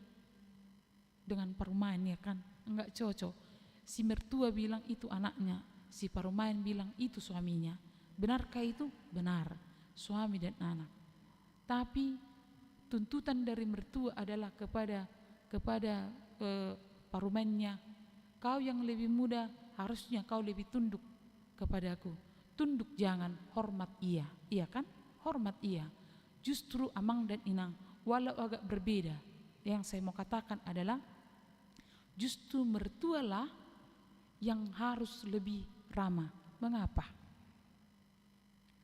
D: parumain, ya kan, enggak cocok. Si mertua bilang itu anaknya, si parumain bilang itu suaminya. Benarkah itu? Benar, suami dan anak. Tapi tuntutan dari mertua adalah kepada parumainnya, kau yang lebih muda harusnya kau lebih tunduk kepadaku. Tunduk jangan, hormat iya, iya kan? Hormat iya. Justru amang dan inang walau agak berbeda, yang saya mau katakan adalah justru mertualah yang harus lebih ramah. Mengapa?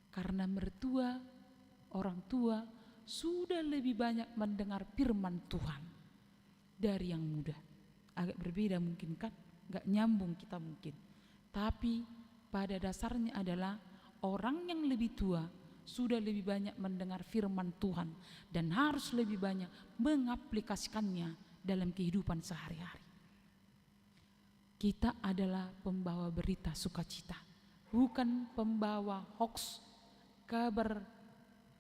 D: Karena mertua, orang tua sudah lebih banyak mendengar firman Tuhan dari yang muda. Agak berbeda mungkin kan, gak nyambung kita mungkin. Tapi pada dasarnya adalah orang yang lebih tua sudah lebih banyak mendengar firman Tuhan dan harus lebih banyak mengaplikasikannya dalam kehidupan sehari-hari. Kita adalah pembawa berita sukacita, bukan pembawa hoax, kabar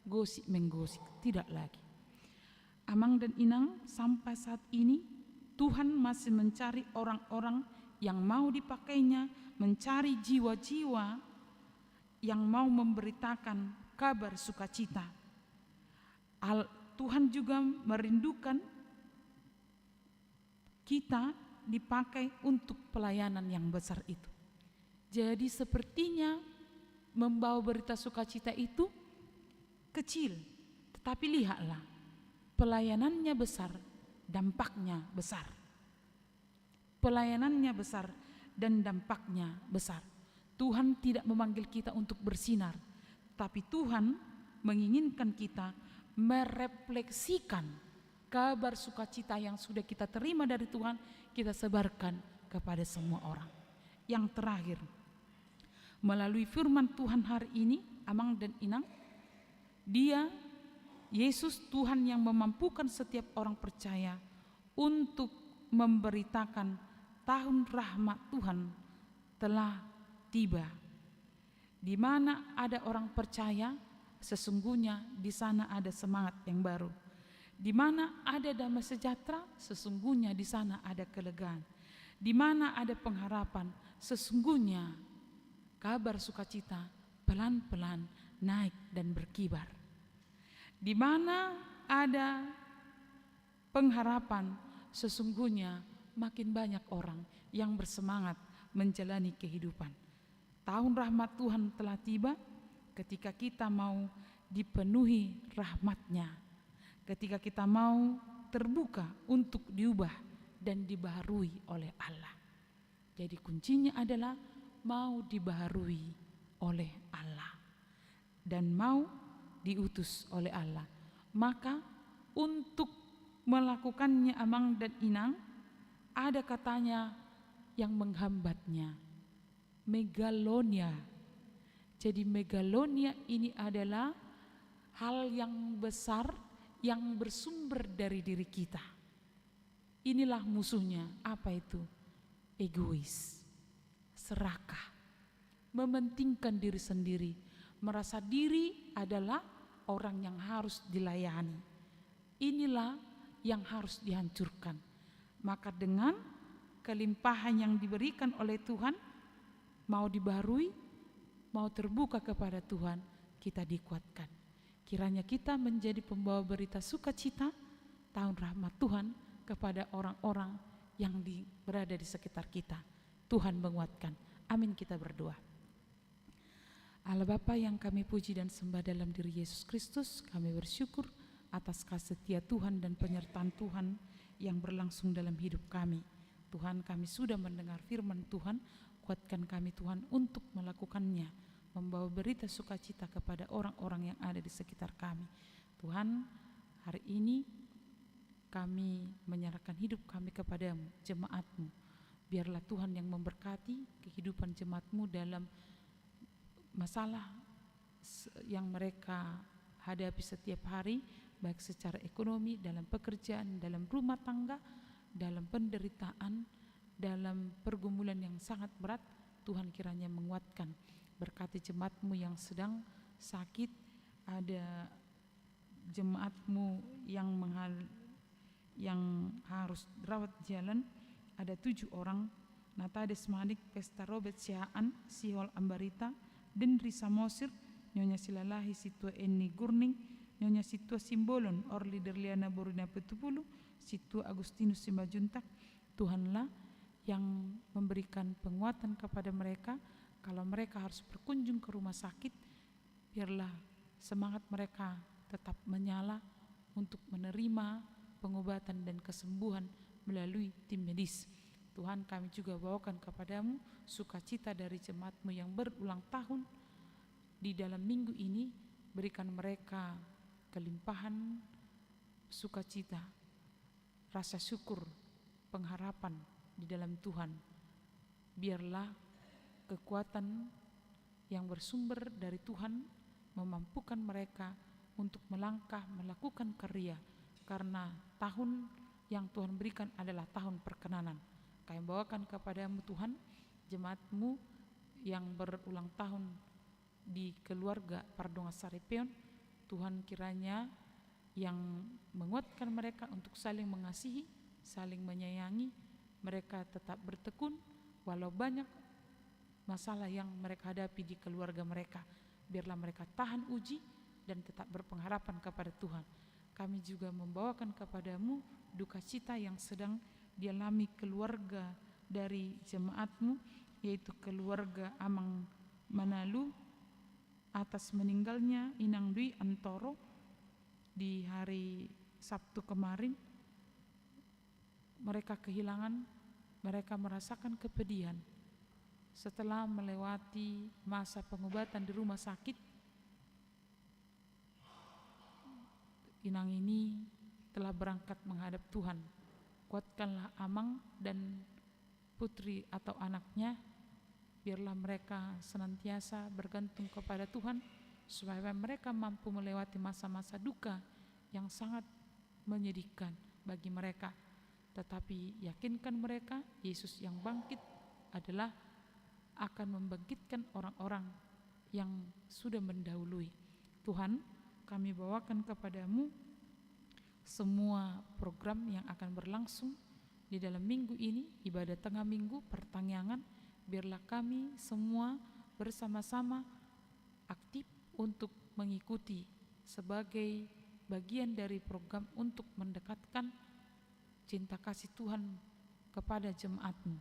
D: gosip menggosip, tidak lagi. Amang dan inang, sampai saat ini Tuhan masih mencari orang-orang yang mau dipakainya, mencari jiwa-jiwa yang mau memberitakan kabar sukacita. Tuhan juga merindukan kita dipakai untuk pelayanan yang besar itu. Jadi sepertinya membawa berita sukacita itu kecil, tetapi lihatlah, pelayanannya besar, dampaknya besar. Pelayanannya besar dan dampaknya besar. Tuhan tidak memanggil kita untuk bersinar, tapi Tuhan menginginkan kita merefleksikan kabar sukacita yang sudah kita terima dari Tuhan, kita sebarkan kepada semua orang. Yang terakhir, melalui firman Tuhan hari ini, amang dan inang, Yesus Tuhan yang memampukan setiap orang percaya untuk memberitakan tahun rahmat Tuhan telah tiba. Di mana ada orang percaya, sesungguhnya di sana ada semangat yang baru. Di mana ada damai sejahtera, sesungguhnya di sana ada kelegaan. Di mana ada pengharapan, sesungguhnya kabar sukacita pelan-pelan naik dan berkibar. Di mana ada pengharapan, sesungguhnya makin banyak orang yang bersemangat menjalani kehidupan. Tahun rahmat Tuhan telah tiba ketika kita mau dipenuhi rahmat-Nya, ketika kita mau terbuka untuk diubah dan dibaharui oleh Allah. Jadi kuncinya adalah mau dibaharui oleh Allah dan mau diutus oleh Allah. Maka untuk melakukannya amang dan inang, ada katanya yang menghambatnya, megalonia. Jadi megalonia ini adalah hal yang besar yang bersumber dari diri kita. Inilah musuhnya. Apa itu? Egois, serakah, mementingkan diri sendiri, merasa diri adalah orang yang harus dilayani. Inilah yang harus dihancurkan. Maka dengan kelimpahan yang diberikan oleh Tuhan, mau dibaharui, mau terbuka kepada Tuhan, kita dikuatkan. Kiranya kita menjadi pembawa berita sukacita tahun rahmat Tuhan kepada orang-orang yang berada di sekitar kita. Tuhan menguatkan. Amin, kita berdoa. Allah Bapa yang kami puji dan sembah dalam diri Yesus Kristus, kami bersyukur atas kasih setia Tuhan dan penyertaan Tuhan yang berlangsung dalam hidup kami. Tuhan, kami sudah mendengar firman Tuhan, kuatkan kami Tuhan untuk melakukannya, membawa berita sukacita kepada orang-orang yang ada di sekitar kami. Tuhan, hari ini kami menyerahkan hidup kami kepadamu, jemaat-Mu. Biarlah Tuhan yang memberkati kehidupan jemaat-Mu dalam masalah yang mereka hadapi setiap hari, baik secara ekonomi, dalam pekerjaan, dalam rumah tangga, dalam penderitaan, dalam pergumulan yang sangat berat, Tuhan kiranya menguatkan. Berkati jemaat-Mu yang sedang sakit, ada jemaat-Mu yang harus rawat jalan, ada 7 orang. Natades Manik, Pesta Robert Sihaan, Sihol Ambarita, Dendri Samosir, Nyonya Silalahi Situa Eni Gurning, Nyonya Situa Simbolon, Orli Derliana Borina Petupulu, Situa Agustinus Simbajuntak. Tuhanlah yang memberikan penguatan kepada mereka. Kalau mereka harus berkunjung ke rumah sakit, biarlah semangat mereka tetap menyala untuk menerima pengobatan dan kesembuhan melalui tim medis. Tuhan, kami juga bawakan kepadamu sukacita dari jemaat-Mu yang berulang tahun. Di dalam minggu ini, berikan mereka kelimpahan sukacita, rasa syukur, pengharapan di dalam Tuhan. Biarlah kekuatan yang bersumber dari Tuhan memampukan mereka untuk melangkah, melakukan karya, karena tahun yang Tuhan berikan adalah tahun perkenanan. Kami bawakan kepadamu Tuhan, jemaat-Mu yang berulang tahun di keluarga Pardonga Saripeon. Tuhan kiranya yang menguatkan mereka untuk saling mengasihi, saling menyayangi, mereka tetap bertekun walau banyak masalah yang mereka hadapi di keluarga mereka. Biarlah mereka tahan uji dan tetap berpengharapan kepada Tuhan. Kami juga membawakan kepadamu duka cita yang sedang dialami keluarga dari jemaat-Mu, yaitu keluarga Amang Manalu atas meninggalnya Inang Dwi Antoro di hari Sabtu kemarin. Mereka kehilangan, mereka merasakan kepedihan setelah melewati masa pengobatan di rumah sakit. Inang ini telah berangkat menghadap Tuhan. Kuatkanlah Amang dan putri atau anaknya, biarlah mereka senantiasa bergantung kepada Tuhan, supaya mereka mampu melewati masa-masa duka yang sangat menyedihkan bagi mereka. Tetapi yakinkan mereka, Yesus yang bangkit adalah akan membangkitkan orang-orang yang sudah mendahului. Tuhan, kami bawakan kepadamu semua program yang akan berlangsung di dalam minggu ini, ibadah tengah minggu, pertangyangan. Biarlah kami semua bersama-sama aktif untuk mengikuti sebagai bagian dari program untuk mendekatkan cinta kasih Tuhan kepada jemaat-Mu.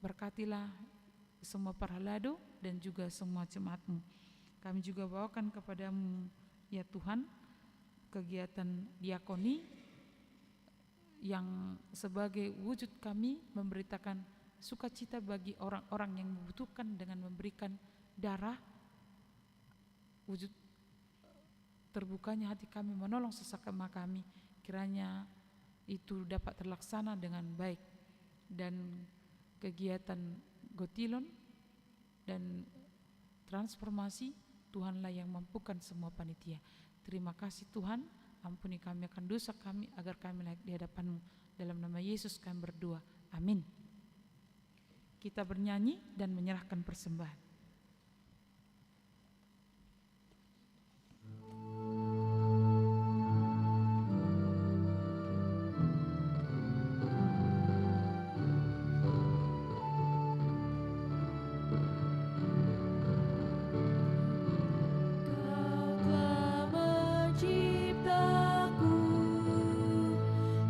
D: Berkatilah semua parhalado dan juga semua jemaat-Mu. Kami juga bawakan kepadamu ya Tuhan kegiatan diakoni yang sebagai wujud kami memberitakan sukacita bagi orang-orang yang membutuhkan dengan memberikan darah. Wujud terbukanya hati kami menolong sesama kami, kiranya itu dapat terlaksana dengan baik. Dan kegiatan Gotilon dan transformasi, Tuhanlah yang mampukan semua panitia. Terima kasih Tuhan, ampuni kami akan dosa kami agar kami layak di hadapan-Mu. Dalam nama Yesus kami berdoa, amin. Kita bernyanyi dan menyerahkan persembahan.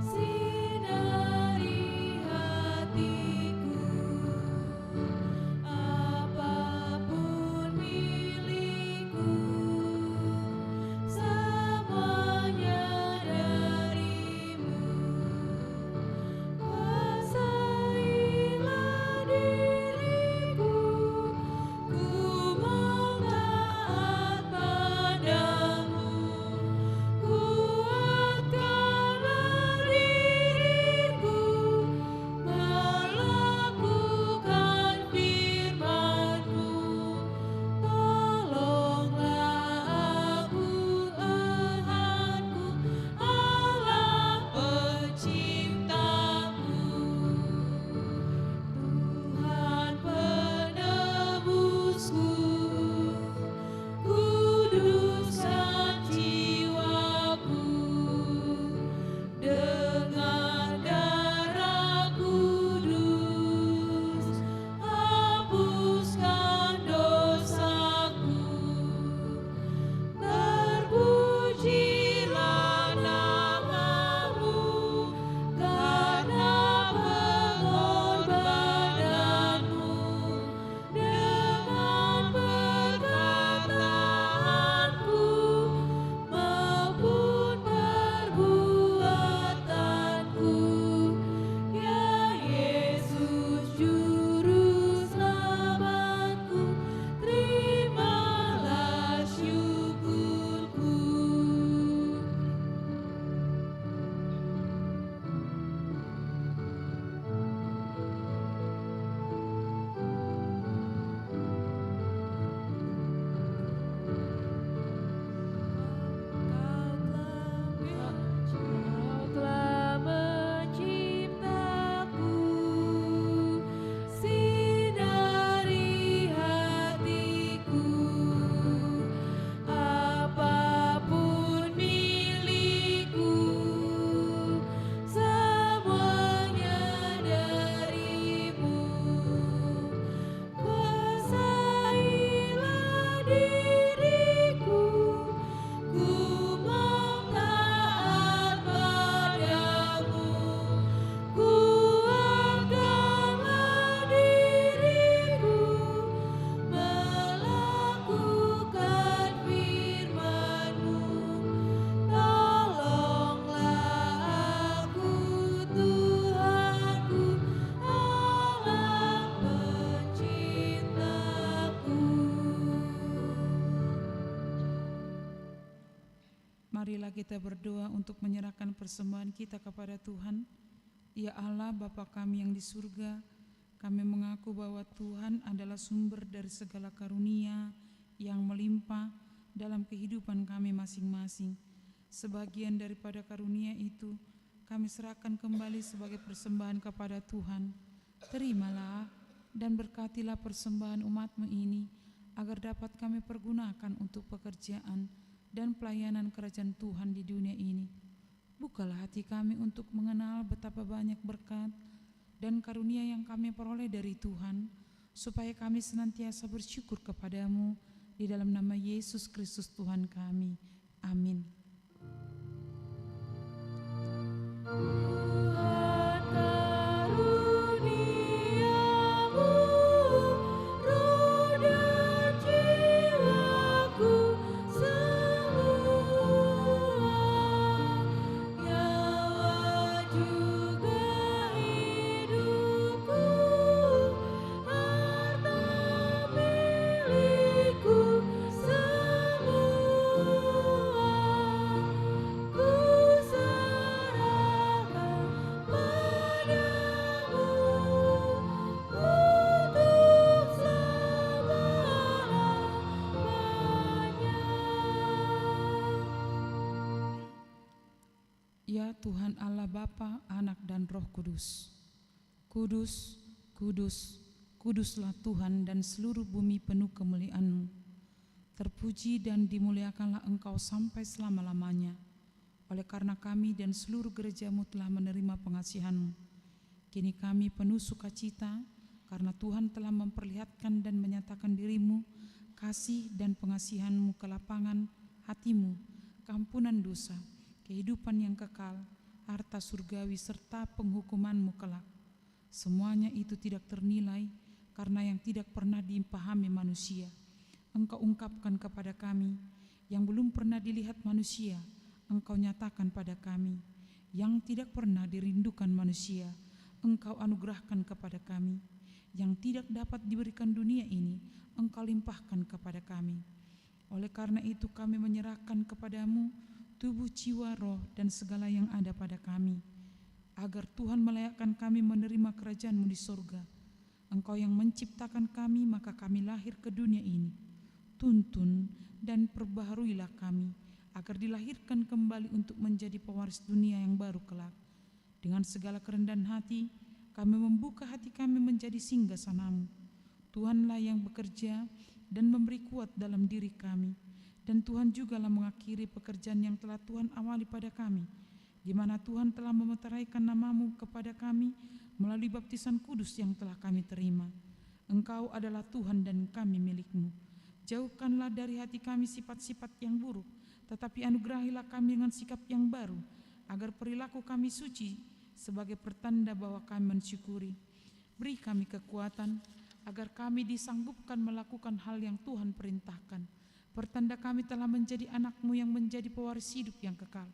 B: Sinari hatiku, apa
D: Marilah kita berdoa untuk menyerahkan persembahan kita kepada Tuhan. Ya Allah, Bapa kami yang di surga, kami mengaku bahwa Tuhan adalah sumber dari segala karunia yang melimpah dalam kehidupan kami masing-masing. Sebagian daripada karunia itu kami serahkan kembali sebagai persembahan kepada Tuhan. Terimalah dan berkatilah persembahan umat-Mu ini, agar dapat kami pergunakan untuk pekerjaan dan pelayanan kerajaan Tuhan di dunia ini. Bukalah hati kami untuk mengenal betapa banyak berkat dan karunia yang kami peroleh dari Tuhan, supaya kami senantiasa bersyukur kepadamu di dalam nama Yesus Kristus Tuhan kami. Amin. Ya Tuhan Allah Bapa, Anak dan Roh Kudus. Kudus, kudus, kuduslah Tuhan, dan seluruh bumi penuh kemuliaan-Mu. Terpuji dan dimuliakanlah Engkau sampai selama-lamanya. Oleh karena kami dan seluruh gereja-Mu telah menerima pengasihan-Mu, kini kami penuh sukacita karena Tuhan telah memperlihatkan dan menyatakan diri-Mu, kasih dan pengasihan-Mu ke lapangan hati-Mu, keampunan dosa, kehidupan yang kekal, harta surgawi, serta penghukuman-Mu kelak. Semuanya itu tidak ternilai karena yang tidak pernah dipahami manusia. Engkau ungkapkan kepada kami yang belum pernah dilihat manusia. Engkau nyatakan pada kami yang tidak pernah dirindukan manusia. Engkau anugerahkan kepada kami yang tidak dapat diberikan dunia ini. Engkau limpahkan kepada kami. Oleh karena itu kami menyerahkan kepadamu tubuh, jiwa, roh, dan segala yang ada pada kami, agar Tuhan melayakkan kami menerima kerajaan-Mu di sorga. Engkau yang menciptakan kami, maka kami lahir ke dunia ini. Tuntun dan perbaharuilah kami, agar dilahirkan kembali untuk menjadi pewaris dunia yang baru kelak. Dengan segala kerendahan hati, kami membuka hati kami menjadi singgasana-Mu. Tuhanlah yang bekerja dan memberi kuat dalam diri kami. Dan Tuhan jugalah mengakhiri pekerjaan yang telah Tuhan awali pada kami, di mana Tuhan telah memeteraikan nama-Mu kepada kami melalui baptisan kudus yang telah kami terima. Engkau adalah Tuhan dan kami milik-Mu. Jauhkanlah dari hati kami sifat-sifat yang buruk, tetapi anugerahilah kami dengan sikap yang baru, agar perilaku kami suci sebagai pertanda bahwa kami mensyukuri. Beri kami kekuatan, agar kami disanggupkan melakukan hal yang Tuhan perintahkan. Pertanda kami telah menjadi anak-Mu yang menjadi pewaris hidup yang kekal.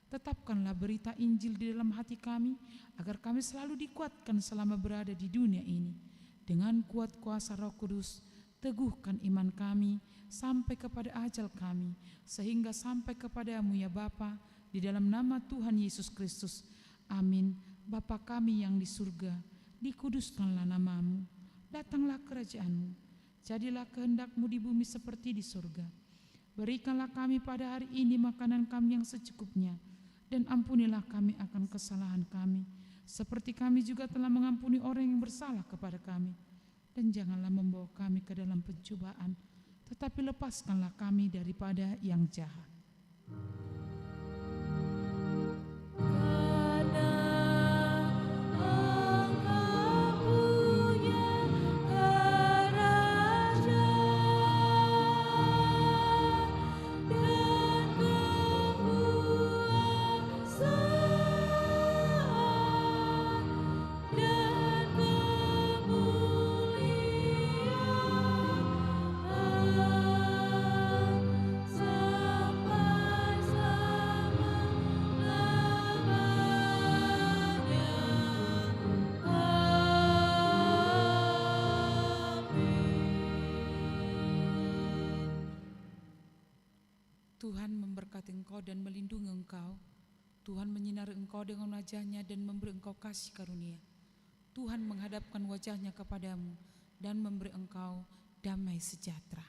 D: Tetapkanlah berita Injil di dalam hati kami, agar kami selalu dikuatkan selama berada di dunia ini. Dengan kuat kuasa Roh Kudus, teguhkan iman kami sampai kepada ajal kami, sehingga sampai kepadamu ya Bapa, di dalam nama Tuhan Yesus Kristus. Amin. Bapa kami yang di surga, dikuduskanlah nama-Mu, datanglah kerajaan-Mu. Jadilah kehendak-Mu di bumi seperti di surga. Berikanlah kami pada hari ini makanan kami yang secukupnya, dan ampunilah kami akan kesalahan kami, seperti kami juga telah mengampuni orang yang bersalah kepada kami. Dan janganlah membawa kami ke dalam pencobaan, tetapi lepaskanlah kami daripada yang jahat.
B: Sampai
D: Tuhan memberkati engkau dan melindungi engkau. Tuhan menyinari engkau dengan wajah-Nya dan memberi engkau kasih karunia. Tuhan menghadapkan wajah-Nya kepadamu dan memberi engkau damai sejahtera.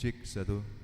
E: Cek 1.